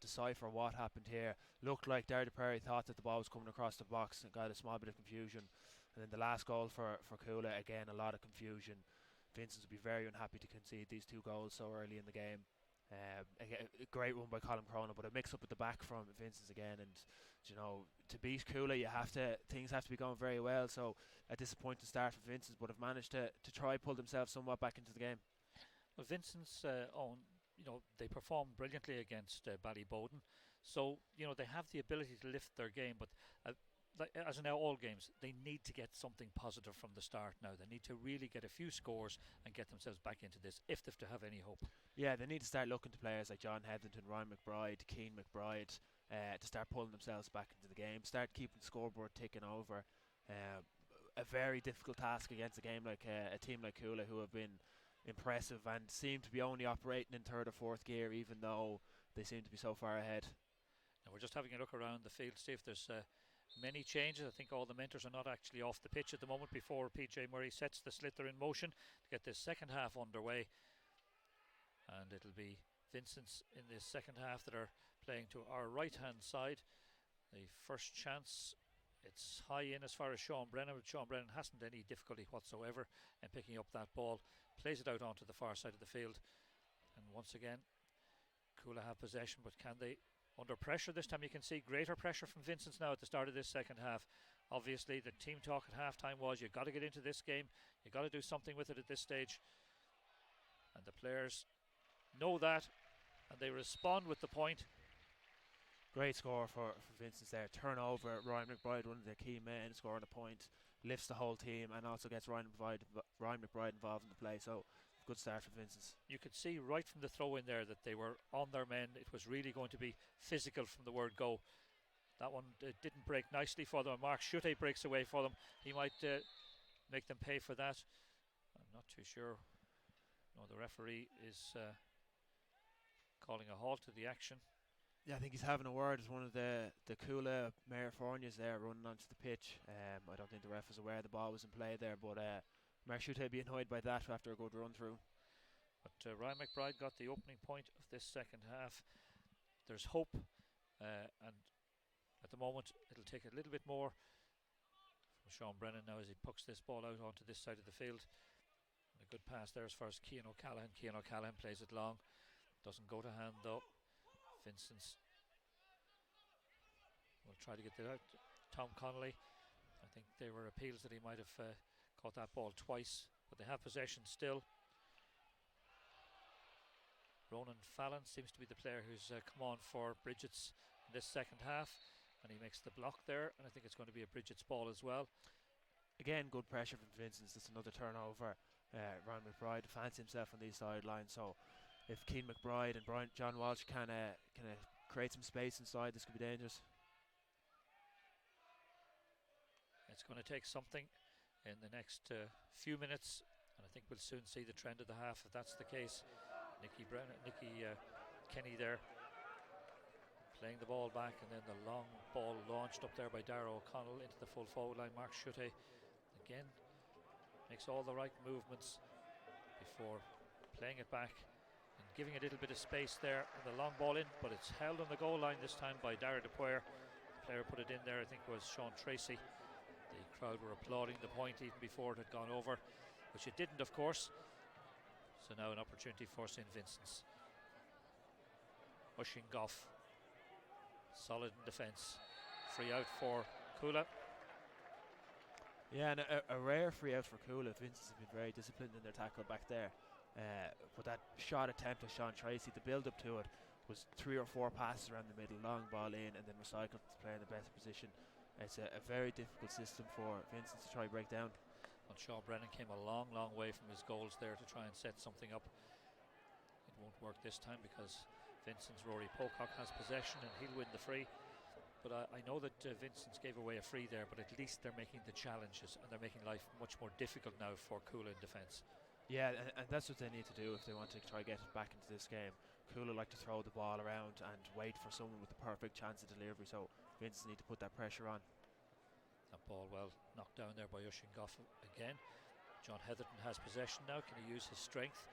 decipher what happened here. Looked like Derry Perry thought that the ball was coming across the box and got a small bit of confusion. And then the last goal for Cuala, again, a lot of confusion. Vincents would be very unhappy to concede these two goals so early in the game. A great run by Colin Cronin, but a mix up at the back from Vincents again. And you know, to beat Cuala, things have to be going very well. So a disappointing start for Vincents, but have managed to try pull themselves somewhat back into the game. Well, Vincent's they performed brilliantly against Ballybowden, so they have the ability to lift their game. But as in all games, they need to get something positive from the start now. They need to really get a few scores and get themselves back into this if they're to have any hope. Yeah, they need to start looking to players like John Hetherington, Ryan McBride, Keane McBride to start pulling themselves back into the game, start keeping the scoreboard ticking over. A very difficult task against a team like Cuala, who have been impressive and seem to be only operating in third or fourth gear, even though they seem to be so far ahead. Now we're just having a look around the field to see if there's many changes. I think all the mentors are not actually off the pitch at the moment before PJ Murray sets the sliotar in motion to get this second half underway. And it'll be Vincents in this second half that are playing to our right hand side. The first chance, it's high in as far as Sean Brennan, but Sean Brennan hasn't any difficulty whatsoever in picking up that ball. Plays it out onto the far side of the field, and once again Cuala have possession, but can they, under pressure this time? You can see greater pressure from Vincents now at the start of this second half. Obviously the team talk at half time was, you've got to get into this game, you've got to do something with it at this stage, and the players know that and they respond with the point. Great score for Vincents there. Turnover, Ryan McBride, one of their key men, scoring a point, lifts the whole team and also gets Ryan McBride involved in the play. So good start for Vincents. You could see right from the throw in there that they were on their men. It was really going to be physical from the word go. That one didn't break nicely for them. Mark Schutte breaks away for them. He might make them pay for that. I'm not too sure. No, the referee is calling a halt to the action. Yeah, I think he's having a word with one of the Cuala Mayor Fornias there running onto the pitch. I don't think the ref was aware the ball was in play there, but Mark Schutte would be annoyed by that after a good run through. But Ryan McBride got the opening point of this second half. There's hope, and at the moment it'll take a little bit more from Sean Brennan now as he pucks this ball out onto this side of the field. And a good pass there as far as Cian O'Callaghan. Cian O'Callaghan plays it long. Doesn't go to hand though. Vincents will try to get that out. Tom Connolly, I think there were appeals that he might have caught that ball twice, but they have possession still. Ronan Fallon seems to be the player who's come on for Bridget's in this second half, and he makes the block there, and I think it's going to be a Bridget's ball as well. Again, good pressure from Vincents. It's another turnover. Ryan McBride fancies himself on these sidelines, so if Keane McBride and John Walsh can create some space inside, this could be dangerous. It's going to take something in the next few minutes, and I think we'll soon see the trend of the half if that's the case. Nicky Kenny there playing the ball back, and then the long ball launched up there by Dara O'Connell into the full forward line. Mark Schutte again makes all the right movements before playing it back and giving a little bit of space there, and the long ball in, but it's held on the goal line this time by Dara DePoyer. The player put it in there, I think was Sean Tracy. The crowd were applauding the point even before it had gone over, which it didn't, of course. So now an opportunity for St Vincents. Ushing Goff, solid in defence. Free out for Cuala. Yeah, and a rare free out for Cuala. Vincents have been very disciplined in their tackle back there. But that shot attempt of Sean Tracy, the build up to it was 3 or 4 passes around the middle, long ball in, and then recycled to play in the better position. It's a very difficult system for Vincents to try break down. And Sean Brennan came a long way from his goals there to try and set something up. It won't work this time because Vincent's Rory Pocock has possession and he'll win the free. But I know that Vincent's gave away a free there, but at least they're making the challenges and they're making life much more difficult now for Cuala in defence. Yeah, and that's what they need to do if they want to try to get it back into this game. Cuala like to throw the ball around and wait for someone with the perfect chance of delivery, so Vincents need to put that pressure on. That ball well knocked down there by Ushingoff again. John Heatherton has possession now. Can he use his strength?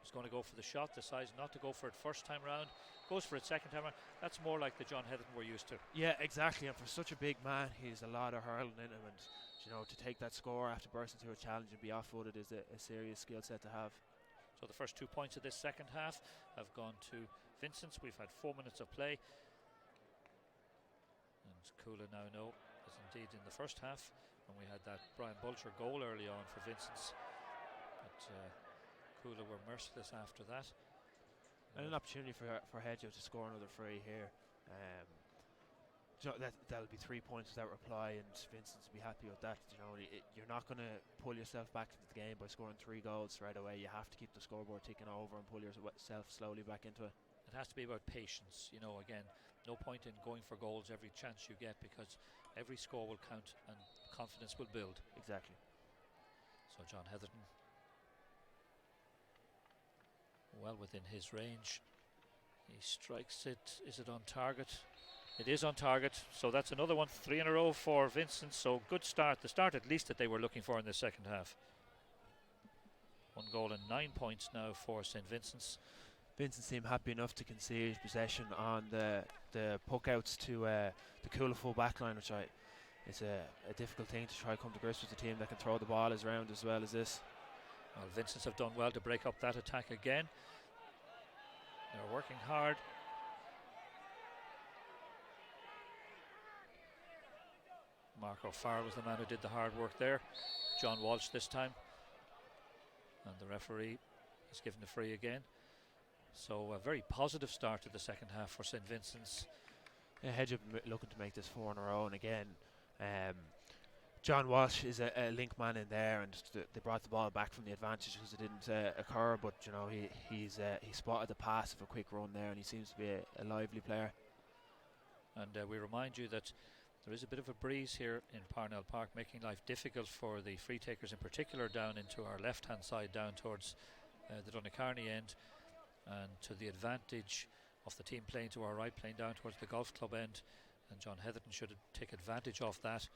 He's going to go for the shot, decides not to go for it first time round, goes for it second time round. That's more like the John Heatherton we're used to. Yeah, exactly, and for such a big man, he's a lot of hurling in him, and you know, to take that score after bursting through a challenge and be off-footed is a serious skill set to have. So the first 2 points of this second half have gone to Vincents. We've had 4 minutes of play. And Cuala now know, as indeed in the first half, when we had that Brian Bulcher goal early on for Vincents. But Cuala were merciless after that. And an opportunity for Hedgehow to score another free here. That'll be 3 points without reply, and Vincent's will be happy with that. You know, you're not going to pull yourself back into the game by scoring 3 goals right away. You have to keep the scoreboard ticking over and pull yourself slowly back into it. It has to be about patience. You know, again, no point in going for goals every chance you get because every score will count and confidence will build. Exactly. So John Heatherton, well within his range. He strikes it. Is it on target? It is on target. So that's another one. 3 in a row for Vincent. So good start. The start at least that they were looking for in the second half. 1 goal and 9 points now for St. Vincent's. Vincent seem happy enough to concede possession on the puck outs to the Cuala full back line, which it's a difficult thing to try to come to grips with a team that can throw the ball around as well as this. Well, Vincents have done well to break up that attack again. They're working hard. Mark O'Farrell was the man who did the hard work there. John Walsh this time. And the referee has given the free again. So a very positive start to the second half for St. Vincent's. Yeah, Hedgehow looking to make this 4 in a row, and again, John Walsh is a link man in there, and they brought the ball back from the advantage because it didn't occur. But you know, he spotted the pass of a quick run there, and he seems to be a lively player. And we remind you that there is a bit of a breeze here in Parnell Park, making life difficult for the free takers in particular down into our left hand side, down towards the Donacarney end, and to the advantage of the team playing to our right, playing down towards the golf club end. And John Heatherton should take advantage of that.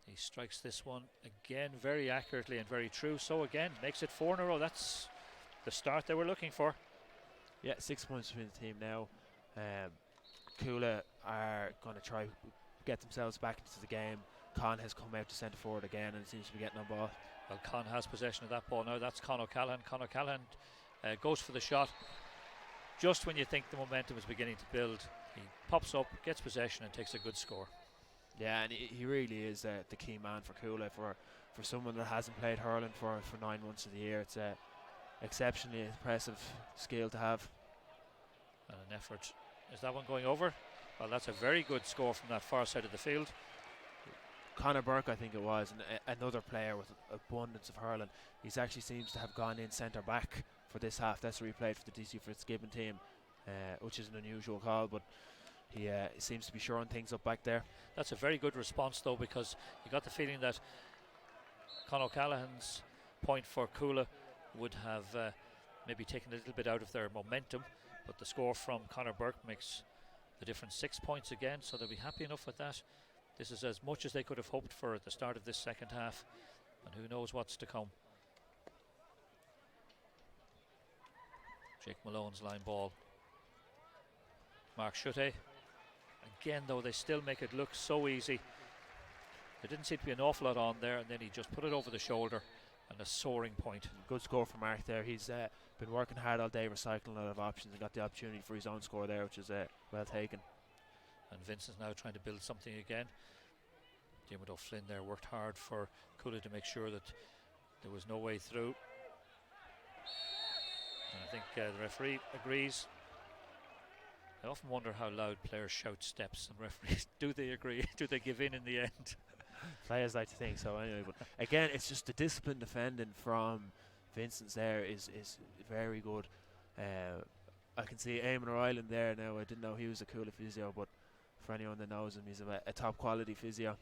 He strikes this one again very accurately and very true. So again, makes it 4 in a row. That's the start they were looking for. Yeah, 6 points between the team now. Cuala are going to try get themselves back into the game. Con has come out to centre forward again and seems to be getting on ball. Well, Con has possession of that ball now. That's Con O'Callaghan. Con O'Callaghan goes for the shot. Just when you think the momentum is beginning to build, he pops up, gets possession and takes a good score. Yeah, and he really is the key man for Cuala. For someone that hasn't played hurling for 9 months of the year, it's a exceptionally impressive skill to have. And an effort. Is that one going over? Well, that's a very good score from that far side of the field. Conor Burke, I think it was, and another player with abundance of hurling. He actually seems to have gone in centre back for this half. That's where he played for the DC Fitzgibbon team, which is an unusual call, but he seems to be shoring things up back there. That's a very good response though, because you got the feeling that Con O'Callaghan's point for Cuala would have maybe taken a little bit out of their momentum, but the score from Conor Burke makes the difference 6 points again, so they'll be happy enough with that. This is as much as they could have hoped for at the start of this second half, and who knows what's to come. Jake Malone's line ball. Mark Schutte. Again though, they still make it look so easy. There didn't seem to be an awful lot on there, and then he just put it over the shoulder, and a soaring point. Good score for Mark there. He's been working hard all day, recycling a lot of options, and got the opportunity for his own score there, which is well taken. And Vincent's now trying to build something again. Diarmuid O'Flynn there worked hard for Cuala to make sure that there was no way through. And I think the referee agrees. I often wonder how loud players shout steps, and referees, do they agree? Do they give in the end? Players like to think so anyway, but again, it's just the discipline defending from Vincent's there is very good. I can see Eamon O'Reilly there now. I didn't know he was a Cuala physio, but for anyone that knows him, he's a top quality physio.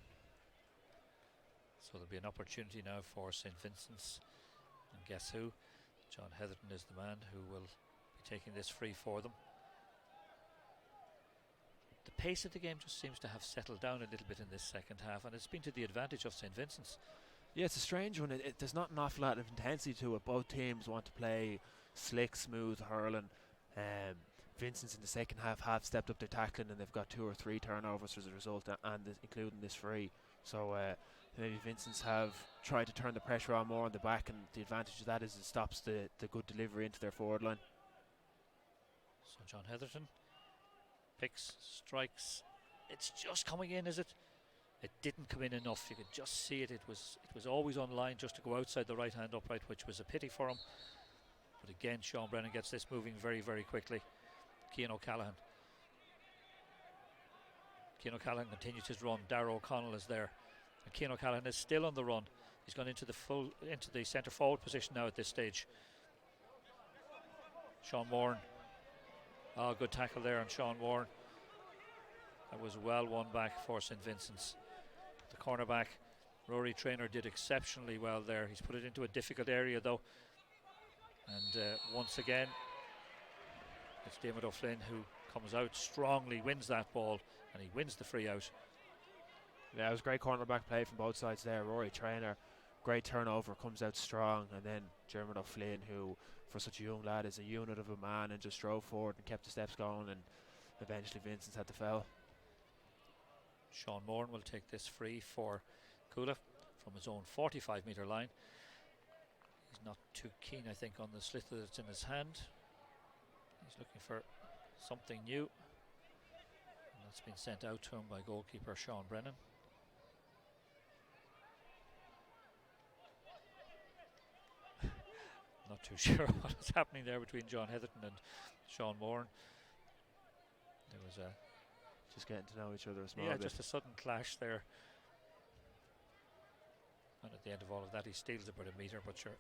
So there'll be an opportunity now for St. Vincent's, and guess who? John Heatherton is the man who will be taking this free for them. The pace of the game just seems to have settled down a little bit in this second half, and it's been to the advantage of St. Vincent's. Yeah, it's a strange one. There's not an awful lot of intensity to it. Both teams want to play slick, smooth hurling. Vincent's in the second half stepped up their tackling, and they've got 2 or 3 turnovers as a result, and including this free. So maybe Vincent's have tried to turn the pressure on more on the back, and the advantage of that is it stops the good delivery into their forward line. So John Heatherton picks, strikes. It's just coming in, is it? It didn't come in enough. You could just see it. It was always on line just to go outside the right hand upright, which was a pity for him. But again, Sean Brennan gets this moving very, very quickly. Cian O'Callaghan. Cian O'Callaghan continues his run. Darragh O'Connell is there. And Cian O'Callaghan is still on the run. He's gone into the centre forward position now at this stage. Sean Warren. Oh, good tackle there on Sean Warren. That was well won back for St. Vincent's. The cornerback, Rory Traynor, did exceptionally well there. He's put it into a difficult area though. And once again, it's Diarmuid O'Flynn who comes out strongly, wins that ball, and he wins the free out. Yeah, it was great cornerback play from both sides there. Rory Traynor, great turnover, comes out strong, and then Diarmuid O'Flynn, who for such a young lad is a unit of a man and just drove forward and kept the steps going, and eventually Vincent's had the foul. Sean Moran will take this free for Cuala from his own 45-metre line. He's not too keen, I think, on the slit that's in his hand. He's looking for something new, and that's been sent out to him by goalkeeper Sean Brennan. Not too sure what is happening there between John Heatherton and Sean Moran. There was a just getting to know each other a small bit. Just a sudden clash there. And at the end of all of that, he steals about a metre, but sure,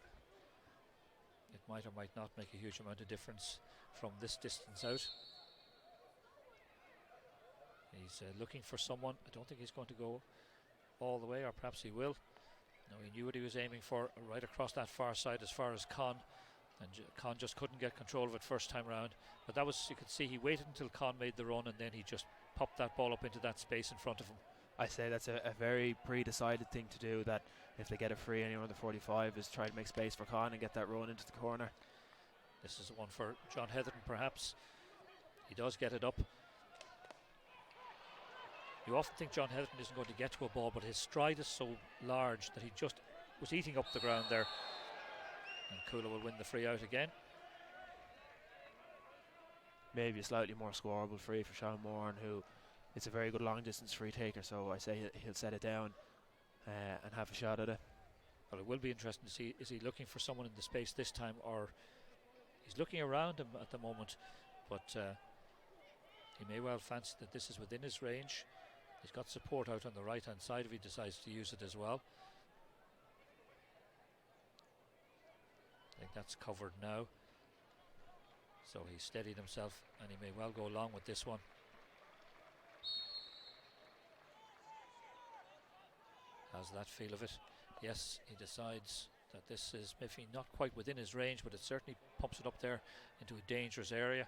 it might or might not make a huge amount of difference from this distance out. He's looking for someone. I don't think he's going to go all the way, or perhaps he will. No, he knew what he was aiming for, right across that far side as far as Con, and Con just couldn't get control of it first time round. But that was, you could see he waited until Con made the run, and then he just popped that ball up into that space in front of him. I say that's a very pre-decided thing to do, that if they get a free anywhere on the 45 is try to make space for Con and get that run into the corner. This is one for John Heatherton perhaps. He does get it up. You often think John Heatherton isn't going to get to a ball, but his stride is so large that he just was eating up the ground there. And Cuala will win the free out again. Maybe a slightly more scoreable free for Sean Moran, who it's a very good long distance free taker, so I say he'll set it down and have a shot at it. Well, it will be interesting to see, is he looking for someone in the space this time, or he's looking around him at the moment, but he may well fancy that this is within his range. He's got support out on the right hand side if he decides to use it as well. I think that's covered now. So he's steadied himself, and he may well go along with this one. How's that feel of it? Yes, he decides that this is maybe not quite within his range, but it certainly pumps it up there into a dangerous area.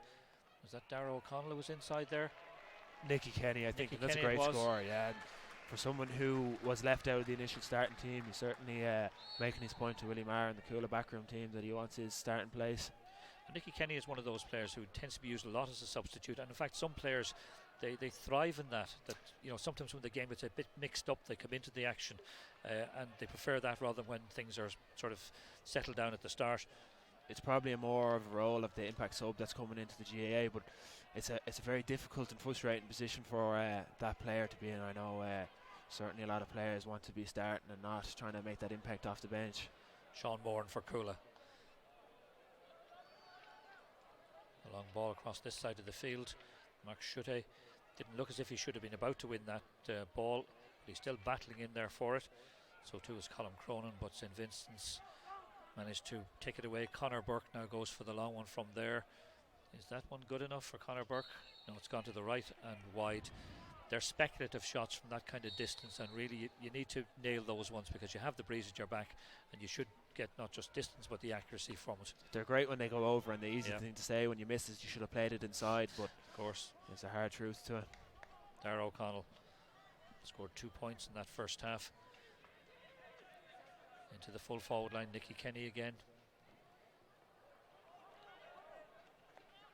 Was that Darragh O'Connell who was inside there? Nicky Kenny, I think. That's a Kenny great score, yeah. And for someone who was left out of the initial starting team, he's certainly making his point to Willie Maher and the Cuala backroom team that he wants his starting place. And Nicky Kenny is one of those players who tends to be used a lot as a substitute, and in fact some players they thrive in that you know, sometimes when the game gets a bit mixed up, they come into the action and they prefer that rather than when things are sort of settled down at the start. It's probably more of a role of the impact sub that's coming into the GAA, but it's a very difficult and frustrating position for that player to be in. I know certainly a lot of players want to be starting and not trying to make that impact off the bench. Sean Moran for Cuala. A long ball across this side of the field. Mark Schutte didn't look as if he should have been about to win that ball, but he's still battling in there for it. So too is Colm Cronin, but St. Vincent's managed to take it away. Conor Burke now goes for the long one from there. Is that one good enough for Conor Burke? No, it's gone to the right and wide. They're speculative shots from that kind of distance, and really you need to nail those ones because you have the breeze at your back, and you should get not just distance but the accuracy from it. They're great when they go over, and the easy thing to say when you miss is you should have played it inside, but of course there's a hard truth to it. Darragh O'Connell scored 2 points in that first half. Into the full forward line, Nicky Kenny again.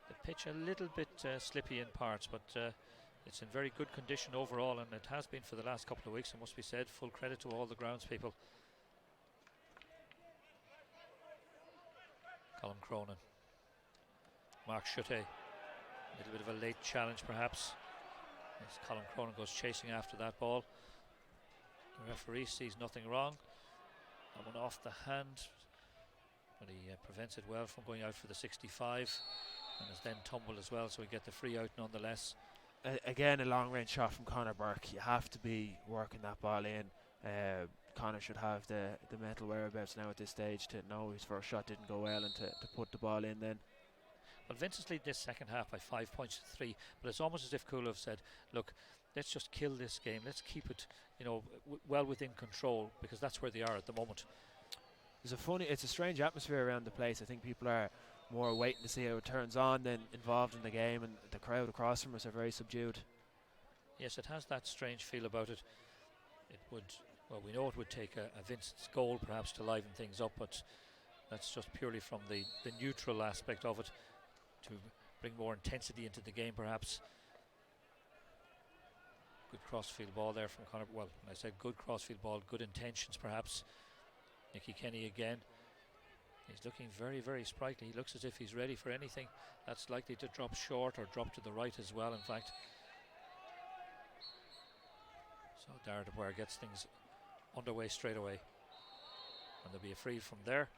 The pitch a little bit slippy in parts, but it's in very good condition overall, and it has been for the last couple of weeks, it must be said. Full credit to all the grounds people. Colin Cronin. Mark Schutte. A little bit of a late challenge perhaps, as Colin Cronin goes chasing after that ball. The referee sees nothing wrong. That one off the hand, but he prevents it well from going out for the 65, and is then tumbled as well, so we get the free out nonetheless. Again, a long range shot from Conor Burke. You have to be working that ball in. Conor should have the mental whereabouts now at this stage to know his first shot didn't go well and to put the ball in then. Well, Vincents lead this second half by 5 points to 3, but it's almost as if Cuala have said, look, let's just kill this game, let's keep it, you know, well within control, because that's where they are at the moment. It's a strange atmosphere around the place. I think people are more waiting to see how it turns on than involved in the game, and the crowd across from us are very subdued. Yes, it has that strange feel about it. It would, well, we know it would take a Vincent's goal perhaps to liven things up, but that's just purely from the neutral aspect of it, to bring more intensity into the game perhaps. Good crossfield ball there from Conor. Well, I said good crossfield ball, good intentions perhaps. Nicky Kenny again. He's looking very, very sprightly. He looks as if he's ready for anything that's likely to drop short or drop to the right as well, in fact. So Darragh gets things underway straight away, and there'll be a free from there.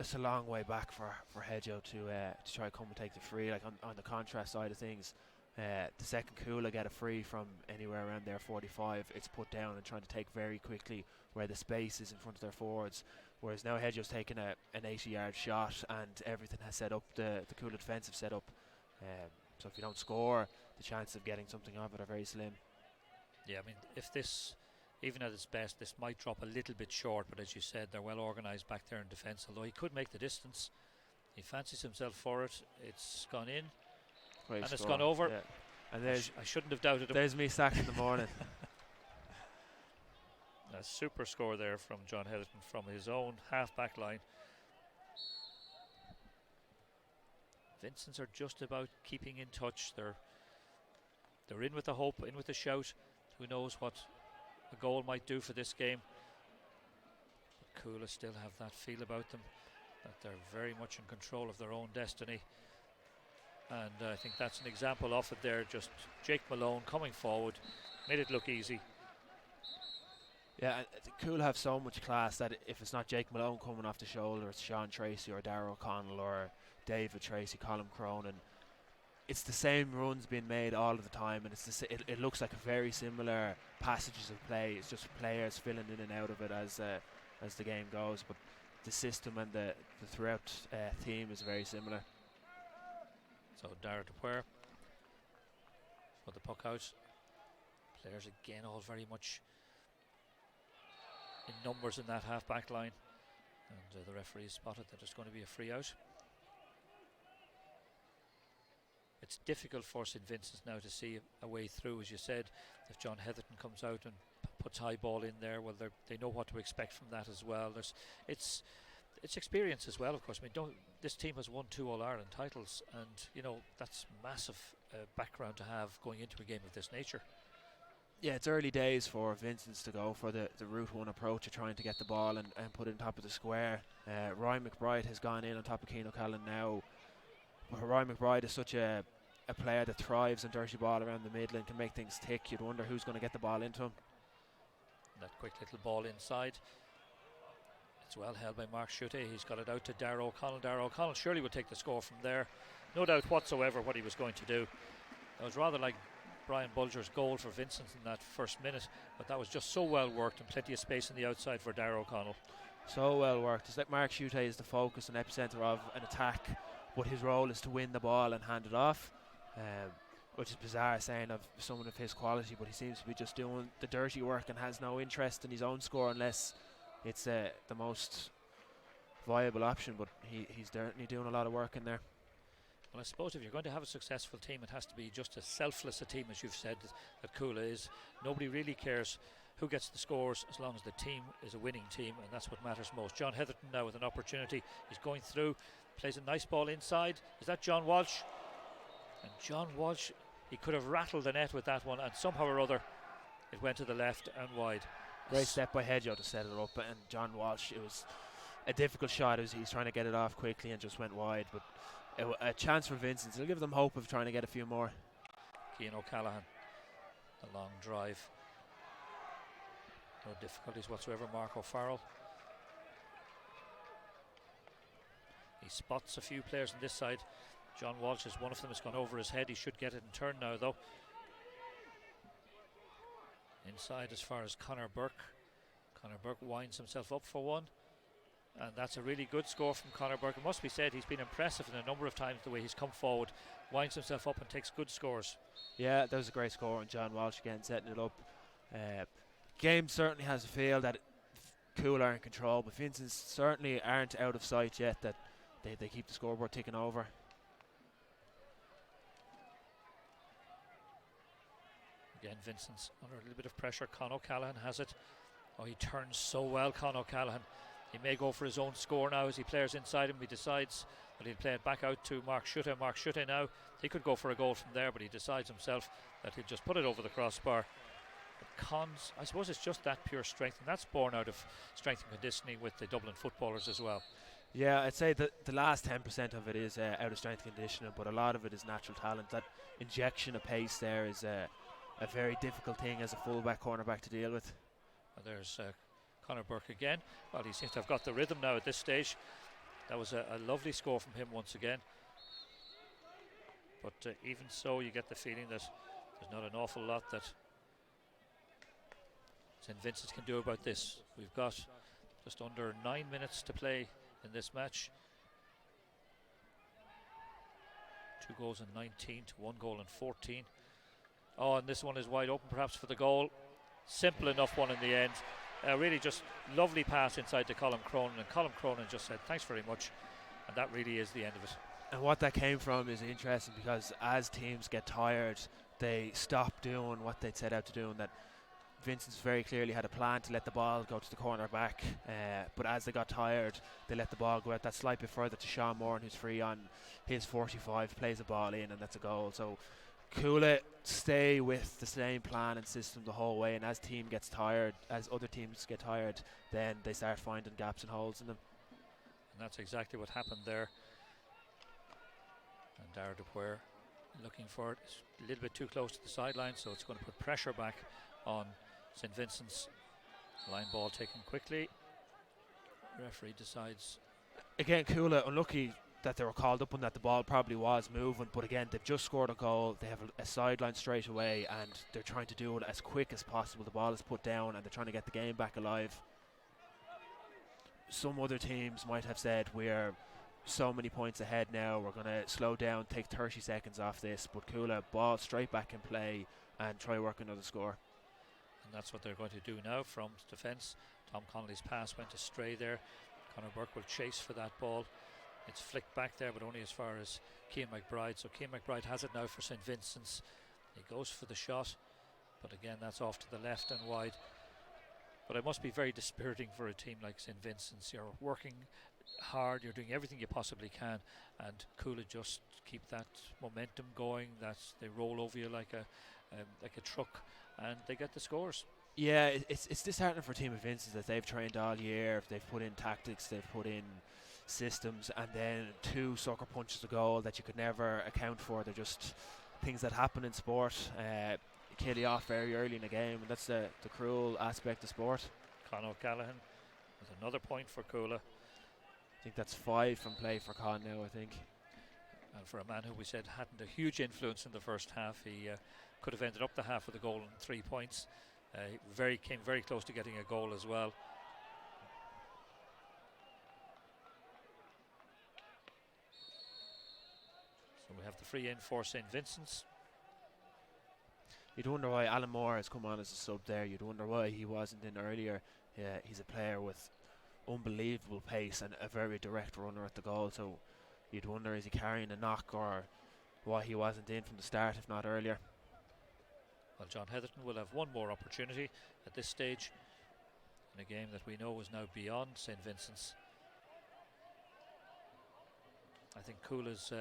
It's a long way back for Hedjo to try to come and take the free. Like on the contrast side of things, the second Cuala get a free from anywhere around their 45, it's put down and trying to take very quickly where the space is in front of their forwards. Whereas now Hedjo's taken an 80-yard shot and everything has set up, the Cuala defensive set up. So if you don't score, the chances of getting something of it are very slim. Yeah, I mean, if this, even at its best, this might drop a little bit short, but as you said, they're well organised back there in defence, although he could make the distance. He fancies himself for it. It's gone in. Great and score. It's gone over. Yeah. And there's I shouldn't have doubted him. There's me sacked in the morning. A super score there from John Heatherton from his own half-back line. Vincents are just about keeping in touch. They're in with the hope, in with the shout. Who knows what a goal might do for this game. But Cuala still have that feel about them, that they're very much in control of their own destiny. And I think that's an example of it there. Just Jake Malone coming forward, made it look easy. Yeah, Cuala have so much class that if it's not Jake Malone coming off the shoulder, it's Sean Tracy or Darragh O'Connell or David Tracy, Colin Cronin. It's the same runs being made all of the time, and it looks like a very similar passages of play. It's just players filling in and out of it as the game goes, but the system and the throughout theme is very similar. So Darragh for the puck out. Players again all very much in numbers in that half-back line, and the referee spotted that there's going to be a free out. It's difficult for St Vincent's now to see a way through, as you said. If John Heatherton comes out and puts high ball in there, well, they know what to expect from that as well. It's experience as well, of course. I mean, this team has won 2 All-Ireland titles, and you know that's massive background to have going into a game of this nature. Yeah, it's early days for Vincents to go for the route one approach of trying to get the ball and put it on top of the square. Ryan McBride has gone in on top of Cian O'Callaghan now. But Ryan McBride is such a player that thrives on dirty ball around the middle and can make things tick. You'd wonder who's going to get the ball into him. That quick little ball inside. It's well held by Mark Schutte. He's got it out to Darragh O'Connell. Darragh O'Connell surely would take the score from there. No doubt whatsoever what he was going to do. That was rather like Brian Bulger's goal for Vincent in that first minute, but that was just so well worked and plenty of space on the outside for Darragh O'Connell. So well worked. It's like Mark Schutte is the focus and epicentre of an attack, but his role is to win the ball and hand it off, which is bizarre saying of someone of his quality, but he seems to be just doing the dirty work and has no interest in his own score unless it's the most viable option, but he's certainly doing a lot of work in there. Well, I suppose if you're going to have a successful team, it has to be just as selfless a team as you've said that Cuala is. Nobody really cares who gets the scores as long as the team is a winning team, and that's what matters most. John Heatherton now with an opportunity. He's going through, plays a nice ball inside. Is that John Walsh? And John Walsh, he could have rattled the net with that one, and somehow or other it went to the left and wide. Great step by Hedgehow to set it up, and John Walsh, it was a difficult shot. He's trying to get it off quickly and just went wide, but a chance for Vincents. It'll give them hope of trying to get a few more. Cian O'Callaghan, the long drive. No difficulties whatsoever. Mark O'Farrell. He spots a few players on this side. John Walsh is one of them. Has gone over his head. He should get it in turn now though. Inside as far as Conor Burke. Conor Burke winds himself up for one. And that's a really good score from Conor Burke. It must be said he's been impressive in a number of times the way he's come forward, winds himself up and takes good scores. Yeah, that was a great score, and John Walsh again setting it up. Game certainly has a feel that Cuala are in control, but Vincents certainly aren't out of sight yet, that they keep the scoreboard ticking over. Again, Vincent's under a little bit of pressure. Con O'Callaghan has it. Oh, he turns so well, Con O'Callaghan. He may go for his own score now as he plays inside him. He decides that he'll play it back out to Mark Schutte. Mark Schutte now, he could go for a goal from there, but he decides himself that he'll just put it over the crossbar. But Con's, I suppose it's just that pure strength, and that's born out of strength and conditioning with the Dublin footballers as well. Yeah, I'd say that the last 10% of it is out of strength and conditioning, but a lot of it is natural talent. That injection of pace there is a very difficult thing as a fullback, cornerback to deal with. And there's Conor Burke again. Well, he seems to have got the rhythm now at this stage. That was a lovely score from him once again. But even so, you get the feeling that there's not an awful lot that St. Vincent's can do about this. We've got just under 9 minutes to play in this match. 2 goals in 19 to 1 goal in 14. Oh, and this one is wide open perhaps for the goal. Simple enough one in the end. Really just lovely pass inside to Colm Cronin, and Colm Cronin just said thanks very much, and that really is the end of it. And what that came from is interesting, because as teams get tired, they stop doing what they'd set out to do, and that Vincents very clearly had a plan to let the ball go to the corner back, but as they got tired, they let the ball go out that slight bit further to Sean Moran, who's free on his 45, plays the ball in, and that's a goal. So Cuala stay with the same plan and system the whole way, and as team gets tired, as other teams get tired, then they start finding gaps and holes in them. And that's exactly what happened there. And Dara Dupuer looking for it. It's a little bit too close to the sideline, so it's going to put pressure back on St. Vincent's. Line ball taken quickly. Referee decides. Again, Cuala unlucky that they were called up on that. The ball probably was moving, but again, they've just scored a goal. They have a sideline straight away, and they're trying to do it as quick as possible. The ball is put down, and they're trying to get the game back alive. Some other teams might have said, we're so many points ahead now, we're going to slow down, take 30 seconds off this, but Cuala ball straight back in play and try work another score. And that's what they're going to do now from defence. Tom Connolly's pass went astray there. Conor Burke will chase for that ball. It's flicked back there, but only as far as Cian McBride. So Cian McBride has it now for St. Vincent's. He goes for the shot, but again that's off to the left and wide. But it must be very dispiriting for a team like St. Vincent's. You're working hard, you're doing everything you possibly can, and Cuala just keep that momentum going, that they roll over you like a truck, and they get the scores. Yeah, it's disheartening for a team of Vincents that they've trained all year. They've put in tactics, they've put in systems, and then 2 sucker punches to goal that you could never account for. They're just things that happen in sport. Kill you off very early in the game, and that's the cruel aspect of sport. Con O'Callaghan with another point for Cuala. I think that's 5 from play for Con now, I think. And for a man who we said hadn't a huge influence in the first half, he could have ended up the half with a goal and 3 points. He came very close to getting a goal as well. we have the free in for St. Vincent's. You'd wonder why Alan Moore has come on as a sub there. You'd wonder why he wasn't in earlier. Yeah, he's a player with unbelievable pace and a very direct runner at the goal. So you'd wonder, is he carrying a knock, or why he wasn't in from the start, if not earlier. Well, John Heatherton will have one more opportunity at this stage in a game that we know is now beyond St. Vincent's. I think Cuala's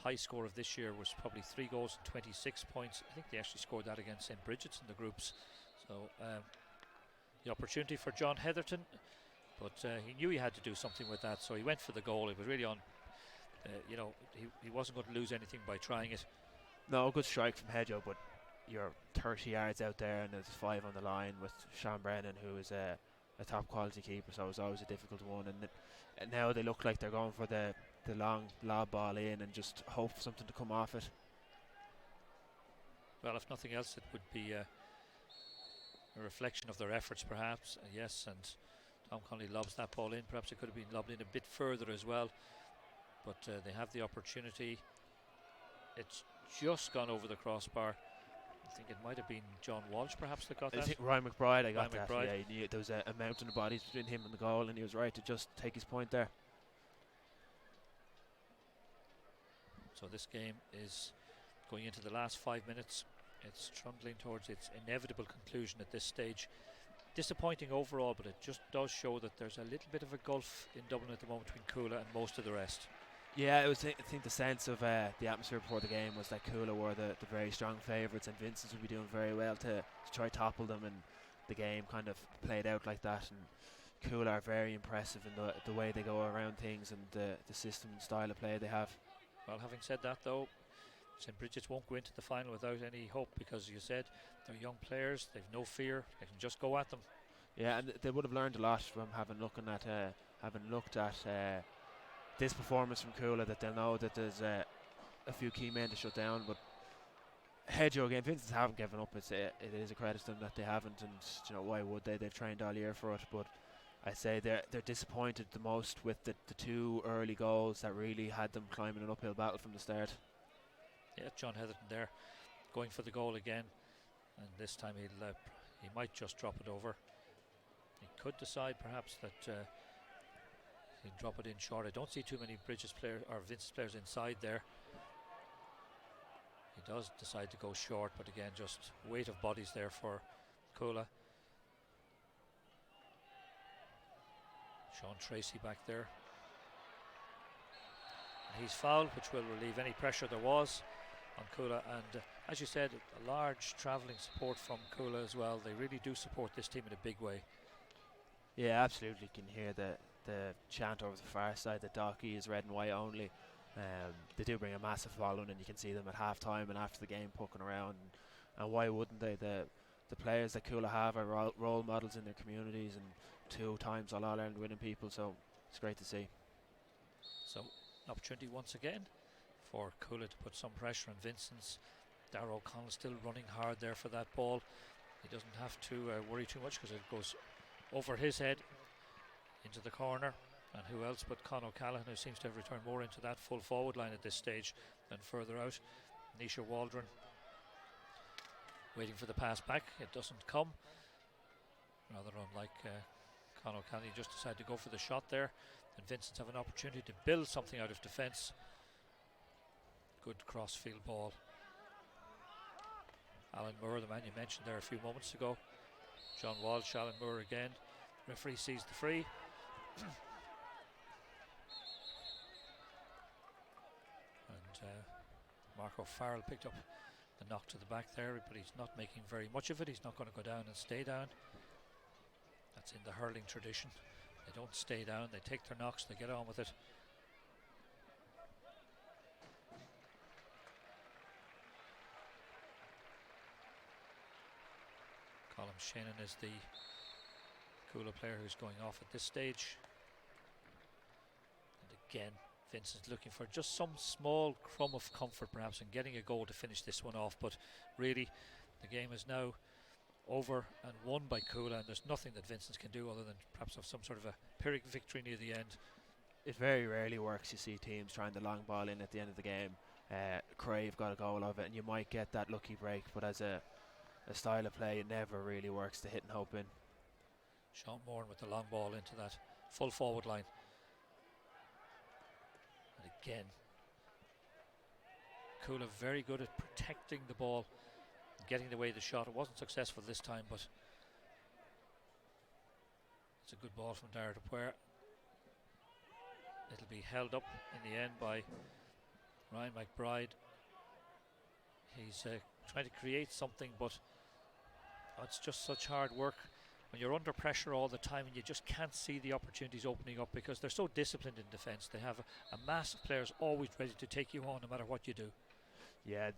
high score of this year was probably 3 goals and 26 points. I think they actually scored that against St. Bridget's in the groups. So the opportunity for John Heatherton, but he knew he had to do something with that, so he went for the goal. It was really on, he wasn't going to lose anything by trying it. No, good strike from Hedgehoe, but you're 30 yards out there and there's 5 on the line with Sean Brennan, who is a top quality keeper, so it's always a difficult one. And now they look like they're going for the long lob ball in and just hope for something to come off it. Well, if nothing else, it would be a reflection of their efforts, perhaps. Yes, and Tom Connolly lobs that ball in. Perhaps it could have been lobbed in a bit further as well, but they have the opportunity. It's just gone over the crossbar. I think it might have been John Walsh perhaps that got that. I think Ryan McBride, Ryan that. McBride. Yeah, he knew there was a mountain of bodies between him and the goal, and he was right to just take his point there. So this game is going into the last 5 minutes. It's trundling towards its inevitable conclusion at this stage. Disappointing overall, but it just does show that there's a little bit of a gulf in Dublin at the moment between Cuala and most of the rest. Yeah, I think the sense of the atmosphere before the game was that Cuala were the very strong favourites, and Vincents would be doing very well to try topple them, and the game kind of played out like that. And Cuala are very impressive in the way they go around things and the system and style of play they have. Well, having said that though, St. Bridget's won't go into the final without any hope, because you said they're young players, they've no fear, they can just go at them. Yeah, and they would have learned a lot from having looked at this performance from Cuala, that they'll know that there's a few key men to shut down. But Hedgehoe again, Vincents haven't given up. It is a credit to them that they haven't, and why would they? They've trained all year for it. But I say they're disappointed the most with the 2 early goals that really had them climbing an uphill battle from the start. Yeah, John Heatherton there going for the goal again, and this time he might just drop it over. He could decide perhaps that he'd drop it in short. I don't see too many Bridges players or Vincent's players inside there. He does decide to go short, but again, just weight of bodies there for Cuala. Sean Tracy back there. And he's fouled, which will relieve any pressure there was on Cuala. And as you said, a large travelling support from Cuala as well. They really do support this team in a big way. Yeah, absolutely. You can hear the chant over the far side that Docky is red and white only. They do bring a massive following, and you can see them at half time and after the game poking around. And why wouldn't they? The players that Cuala have are role models in their communities, and 2 times All-Ireland winning people, so it's great to see. So an opportunity once again for Cuala to put some pressure on Vincents. Darragh O'Connell still running hard there for that ball. He doesn't have to worry too much, because it goes over his head into the corner. And who else but Con O'Callaghan, who seems to have returned more into that full forward line at this stage than further out. Nisha Waldron waiting for the pass back. It doesn't come. Rather unlike Con O'Callaghan, he just decided to go for the shot there. And Vincents have an opportunity to build something out of defence. Good cross-field ball. Alan Moore, the man you mentioned there a few moments ago. John Walsh, Alan Moore again. Referee sees the free. Mark O'Farrell picked up the knock to the back there, but he's not making very much of it. He's not going to go down and stay down. That's in the hurling tradition. They don't stay down, they take their knocks, they get on with it. Colin Shannon is the Cuala player who's going off at this stage. And again, Vincent's looking for just some small crumb of comfort perhaps in getting a goal to finish this one off, but really the game is now over and won by Cuala, and there's nothing that Vincent's can do other than perhaps have some sort of a Pyrrhic victory near the end. It very rarely works. You see teams trying the long ball in at the end of the game. Crave got a goal of it, and you might get that lucky break, but as a style of play, it never really works to hit and hope in. Sean Moore with the long ball into that full forward line. And again, Cuala very good at protecting the ball and getting away the shot. It wasn't successful this time, but it's a good ball from Dara Puer. It'll be held up in the end by Ryan McBride. He's trying to create something, but it's just such hard work when you're under pressure all the time and you just can't see the opportunities opening up, because they're so disciplined in defence. They have a mass of players always ready to take you on no matter what you do. Yeah,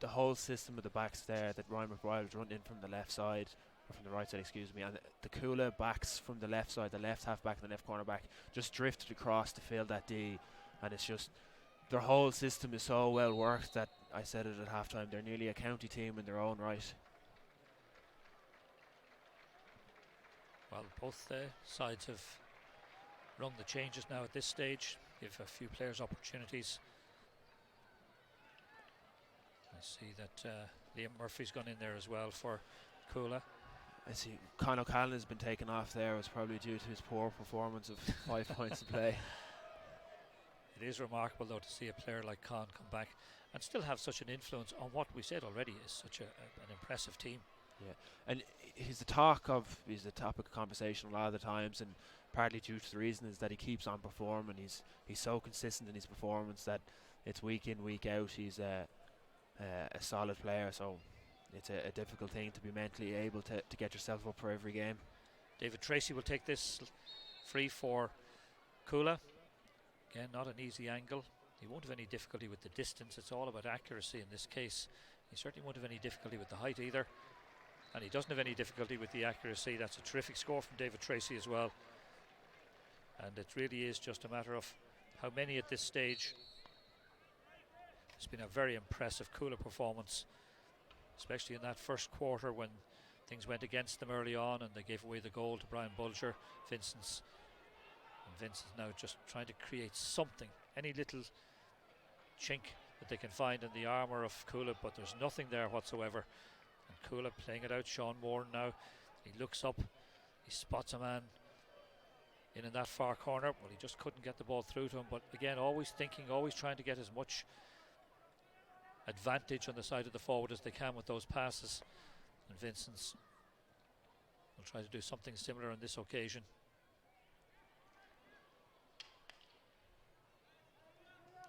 the whole system of the backs there, that Ryan McBride was running in from the left side, or from the right side, excuse me, and the Cuala backs from the left side, the left half back and the left corner back, just drifted across to fill that D, and it's just, their whole system is so well worked that I said it at half time, they're nearly a county team in their own right. Well, both sides have run the changes now at this stage, give a few players opportunities. I see that Liam Murphy's gone in there as well for Cuala. I see Con O'Callaghan has been taken off there. It was probably due to his poor performance of 5 points to play. It is remarkable though to see a player like Con come back and still have such an influence on what we said already is such an impressive team. Yeah, and he's the topic of conversation a lot of the times, and partly due to the reason is that he keeps on performing. He's so consistent in his performance that it's week in, week out. He's a solid player, so it's a difficult thing to be mentally able to get yourself up for every game. David Tracy will take this free for Cuala. Again, not an easy angle. He won't have any difficulty with the distance. It's all about accuracy in this case. He certainly won't have any difficulty with the height either. And he doesn't have any difficulty with the accuracy. That's a terrific score from David Tracy as well. And it really is just a matter of how many at this stage. It's been a very impressive Cuala performance, especially in that first quarter when things went against them early on and they gave away the goal to Brian Bulger. Vincents. And Vincents now just trying to create something, any little chink that they can find in the armour of Cuala, but there's nothing there whatsoever. And Cuala playing it out. Sean Moore now, he looks up, he spots a man in that far corner. Well, he just couldn't get the ball through to him, but again, always thinking, always trying to get as much advantage on the side of the forward as they can with those passes. And Vincents will try to do something similar on this occasion.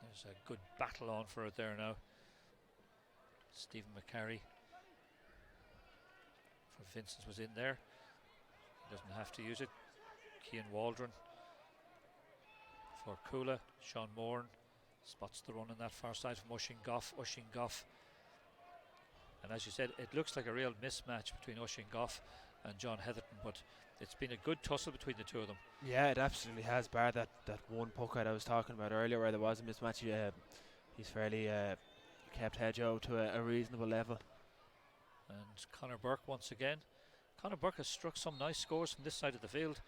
There's a good battle on for it there now. Stephen McCarry for Vincents was in there. He doesn't have to use it. Cian Waldron for Cuala. Sean Moore spots the run on that far side from Ushing Goff. And as you said, it looks like a real mismatch between Ushing Goff and John Heatherton, but it's been a good tussle between the two of them. Yeah, it absolutely has, bar that one puck out I was talking about earlier where there was a mismatch. He's fairly kept Hedgehow to a reasonable level. And Conor Burke once again. Conor Burke has struck some nice scores from this side of the field.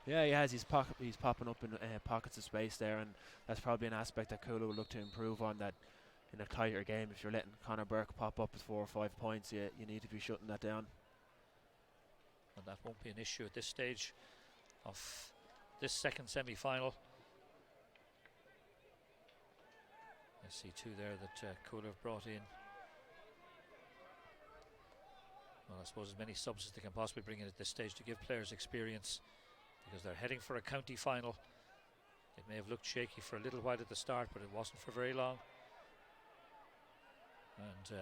Yeah, he has. He's popping up in pockets of space there, and that's probably an aspect that Cuala will look to improve on. That in a tighter game, if you're letting Conor Burke pop up with 4 or 5 points, you need to be shutting that down. And that won't be an issue at this stage of this second semi-final. I see 2 there that Cuala have brought in. Well, I suppose as many subs as they can possibly bring in at this stage to give players experience, because they're heading for a county final. It may have looked shaky for a little while at the start, but it wasn't for very long. And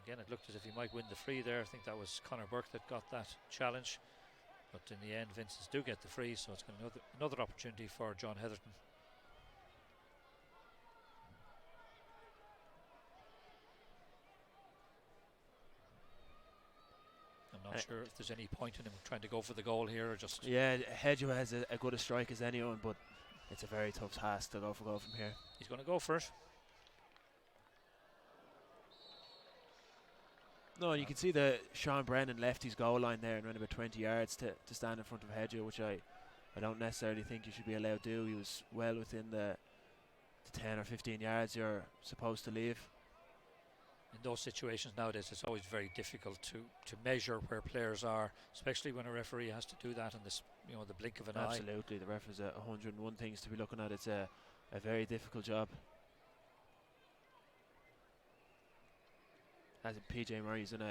again, it looked as if he might win the free there. I think that was Conor Burke that got that challenge, but in the end Vincents do get the free, so it's another opportunity for John Heatherton. I'm not sure if there's any point in him trying to go for the goal here, or just... Yeah, Hedgehow has a good a strike as anyone, but it's a very tough task to go for goal from here. He's going to go for it. No, you can see that Sean Brennan left his goal line there and ran about 20 yards to stand in front of Hedgehow, which I don't necessarily think you should be allowed to do. He was well within the the 10 or 15 yards you're supposed to leave. In those situations nowadays, it's always very difficult to measure where players are, especially when a referee has to do that in this, the blink of an eye. Absolutely, the ref has 101 things to be looking at. It's a very difficult job. As PJ Murray's done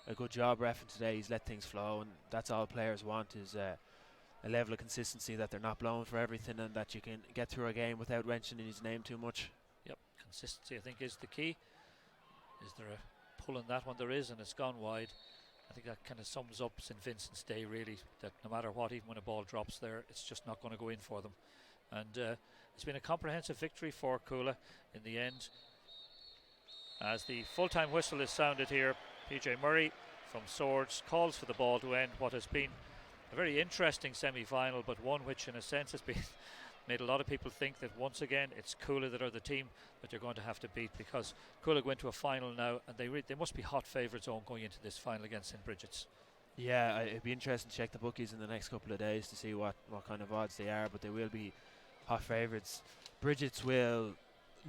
a good job reffing today. He's let things flow, and that's all players want, is a level of consistency, that they're not blowing for everything and that you can get through a game without mentioning his name too much. Yep, consistency I think is the key. Is there a pull in that one? There is, and it's gone wide. I think that kind of sums up St Vincent's day, really, that no matter what, even when a ball drops there, it's just not going to go in for them. And it's been a comprehensive victory for Cuala in the end. As the full-time whistle is sounded here, PJ Murray from Swords calls for the ball to end what has been a very interesting semi-final, but one which in a sense has been made a lot of people think that once again it's Cuala that are the team that they're going to have to beat, because Cuala go into a final now and they must be hot favourites on going into this final against St Bridget's. Yeah, it'd be interesting to check the bookies in the next couple of days to see what kind of odds they are, but they will be hot favourites. Bridget's will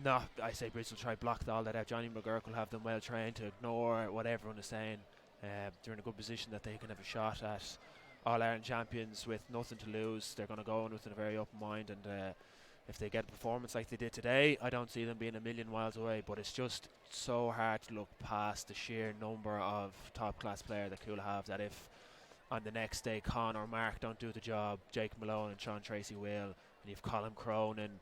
not, I say Bridget's will try block all that out. Johnny McGurk will have them well trained to ignore what everyone is saying. They're in a good position that they can have a shot at All-Ireland champions with nothing to lose. They're going to go in with a very open mind, and if they get a performance like they did today, I don't see them being a million miles away, but it's just so hard to look past the sheer number of top class players that Cuala have, that if on the next day Con or Mark don't do the job, Jake Malone and Sean Tracy will, and you've Colin Crone, and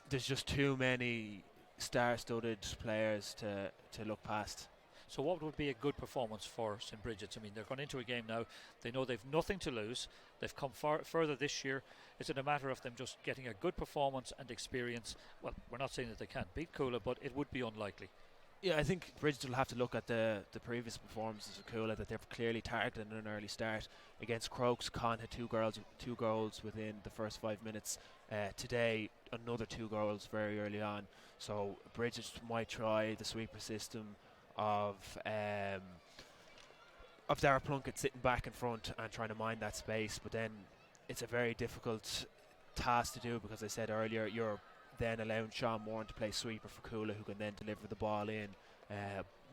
there's just too many star-studded players to look past. So what would be a good performance for St Bridget's? I mean, they're going into a game now, they know they've nothing to lose, they've come further this year. Is it a matter of them just getting a good performance and experience? Well, we're not saying that they can't beat Cuala, but it would be unlikely. Yeah, I think Bridget will have to look at the previous performances of Cuala, that they've clearly targeted an early start. Against Crokes, Con had two goals within the first 5 minutes. Today, another 2 goals very early on. So Bridget might try the sweeper system of Dara Plunkett sitting back in front and trying to mind that space, but then it's a very difficult task to do, because I said earlier, you're then allowing Sean Moran to play sweeper for Cuala, who can then deliver the ball in.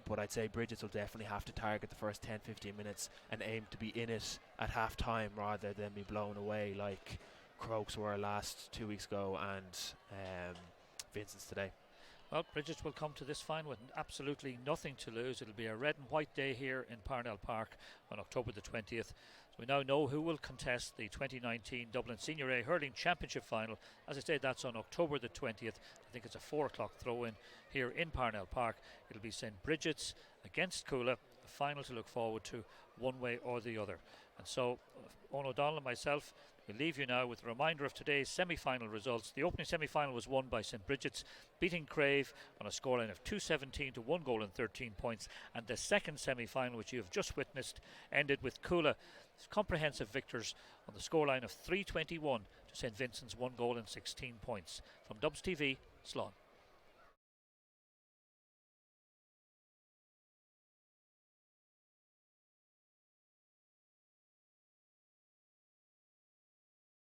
But I'd say Bridget's will definitely have to target the first 10-15 minutes and aim to be in it at half time rather than be blown away like Crokes were last 2 weeks ago and Vincents today. Well, Bridget's will come to this final with absolutely nothing to lose. It'll be a red and white day here in Parnell Park on October the 20th. So we now know who will contest the 2019 Dublin Senior A Hurling Championship final. As I say, that's on October the 20th. I think it's a 4 o'clock throw-in here in Parnell Park. It'll be St Bridget's against Cuala, a final to look forward to one way or the other. And so, Owen O'Donnell and myself, we'll leave you now with a reminder of today's semi-final results. The opening semi-final was won by St Bridget's, beating Crave on a scoreline of 2-17 to 1 goal and 13 points. And the second semi-final, which you have just witnessed, ended with Cuala comprehensive victors on the scoreline of 3-21 to St Vincent's, 1 goal and 16 points. From Dubs TV, Slán.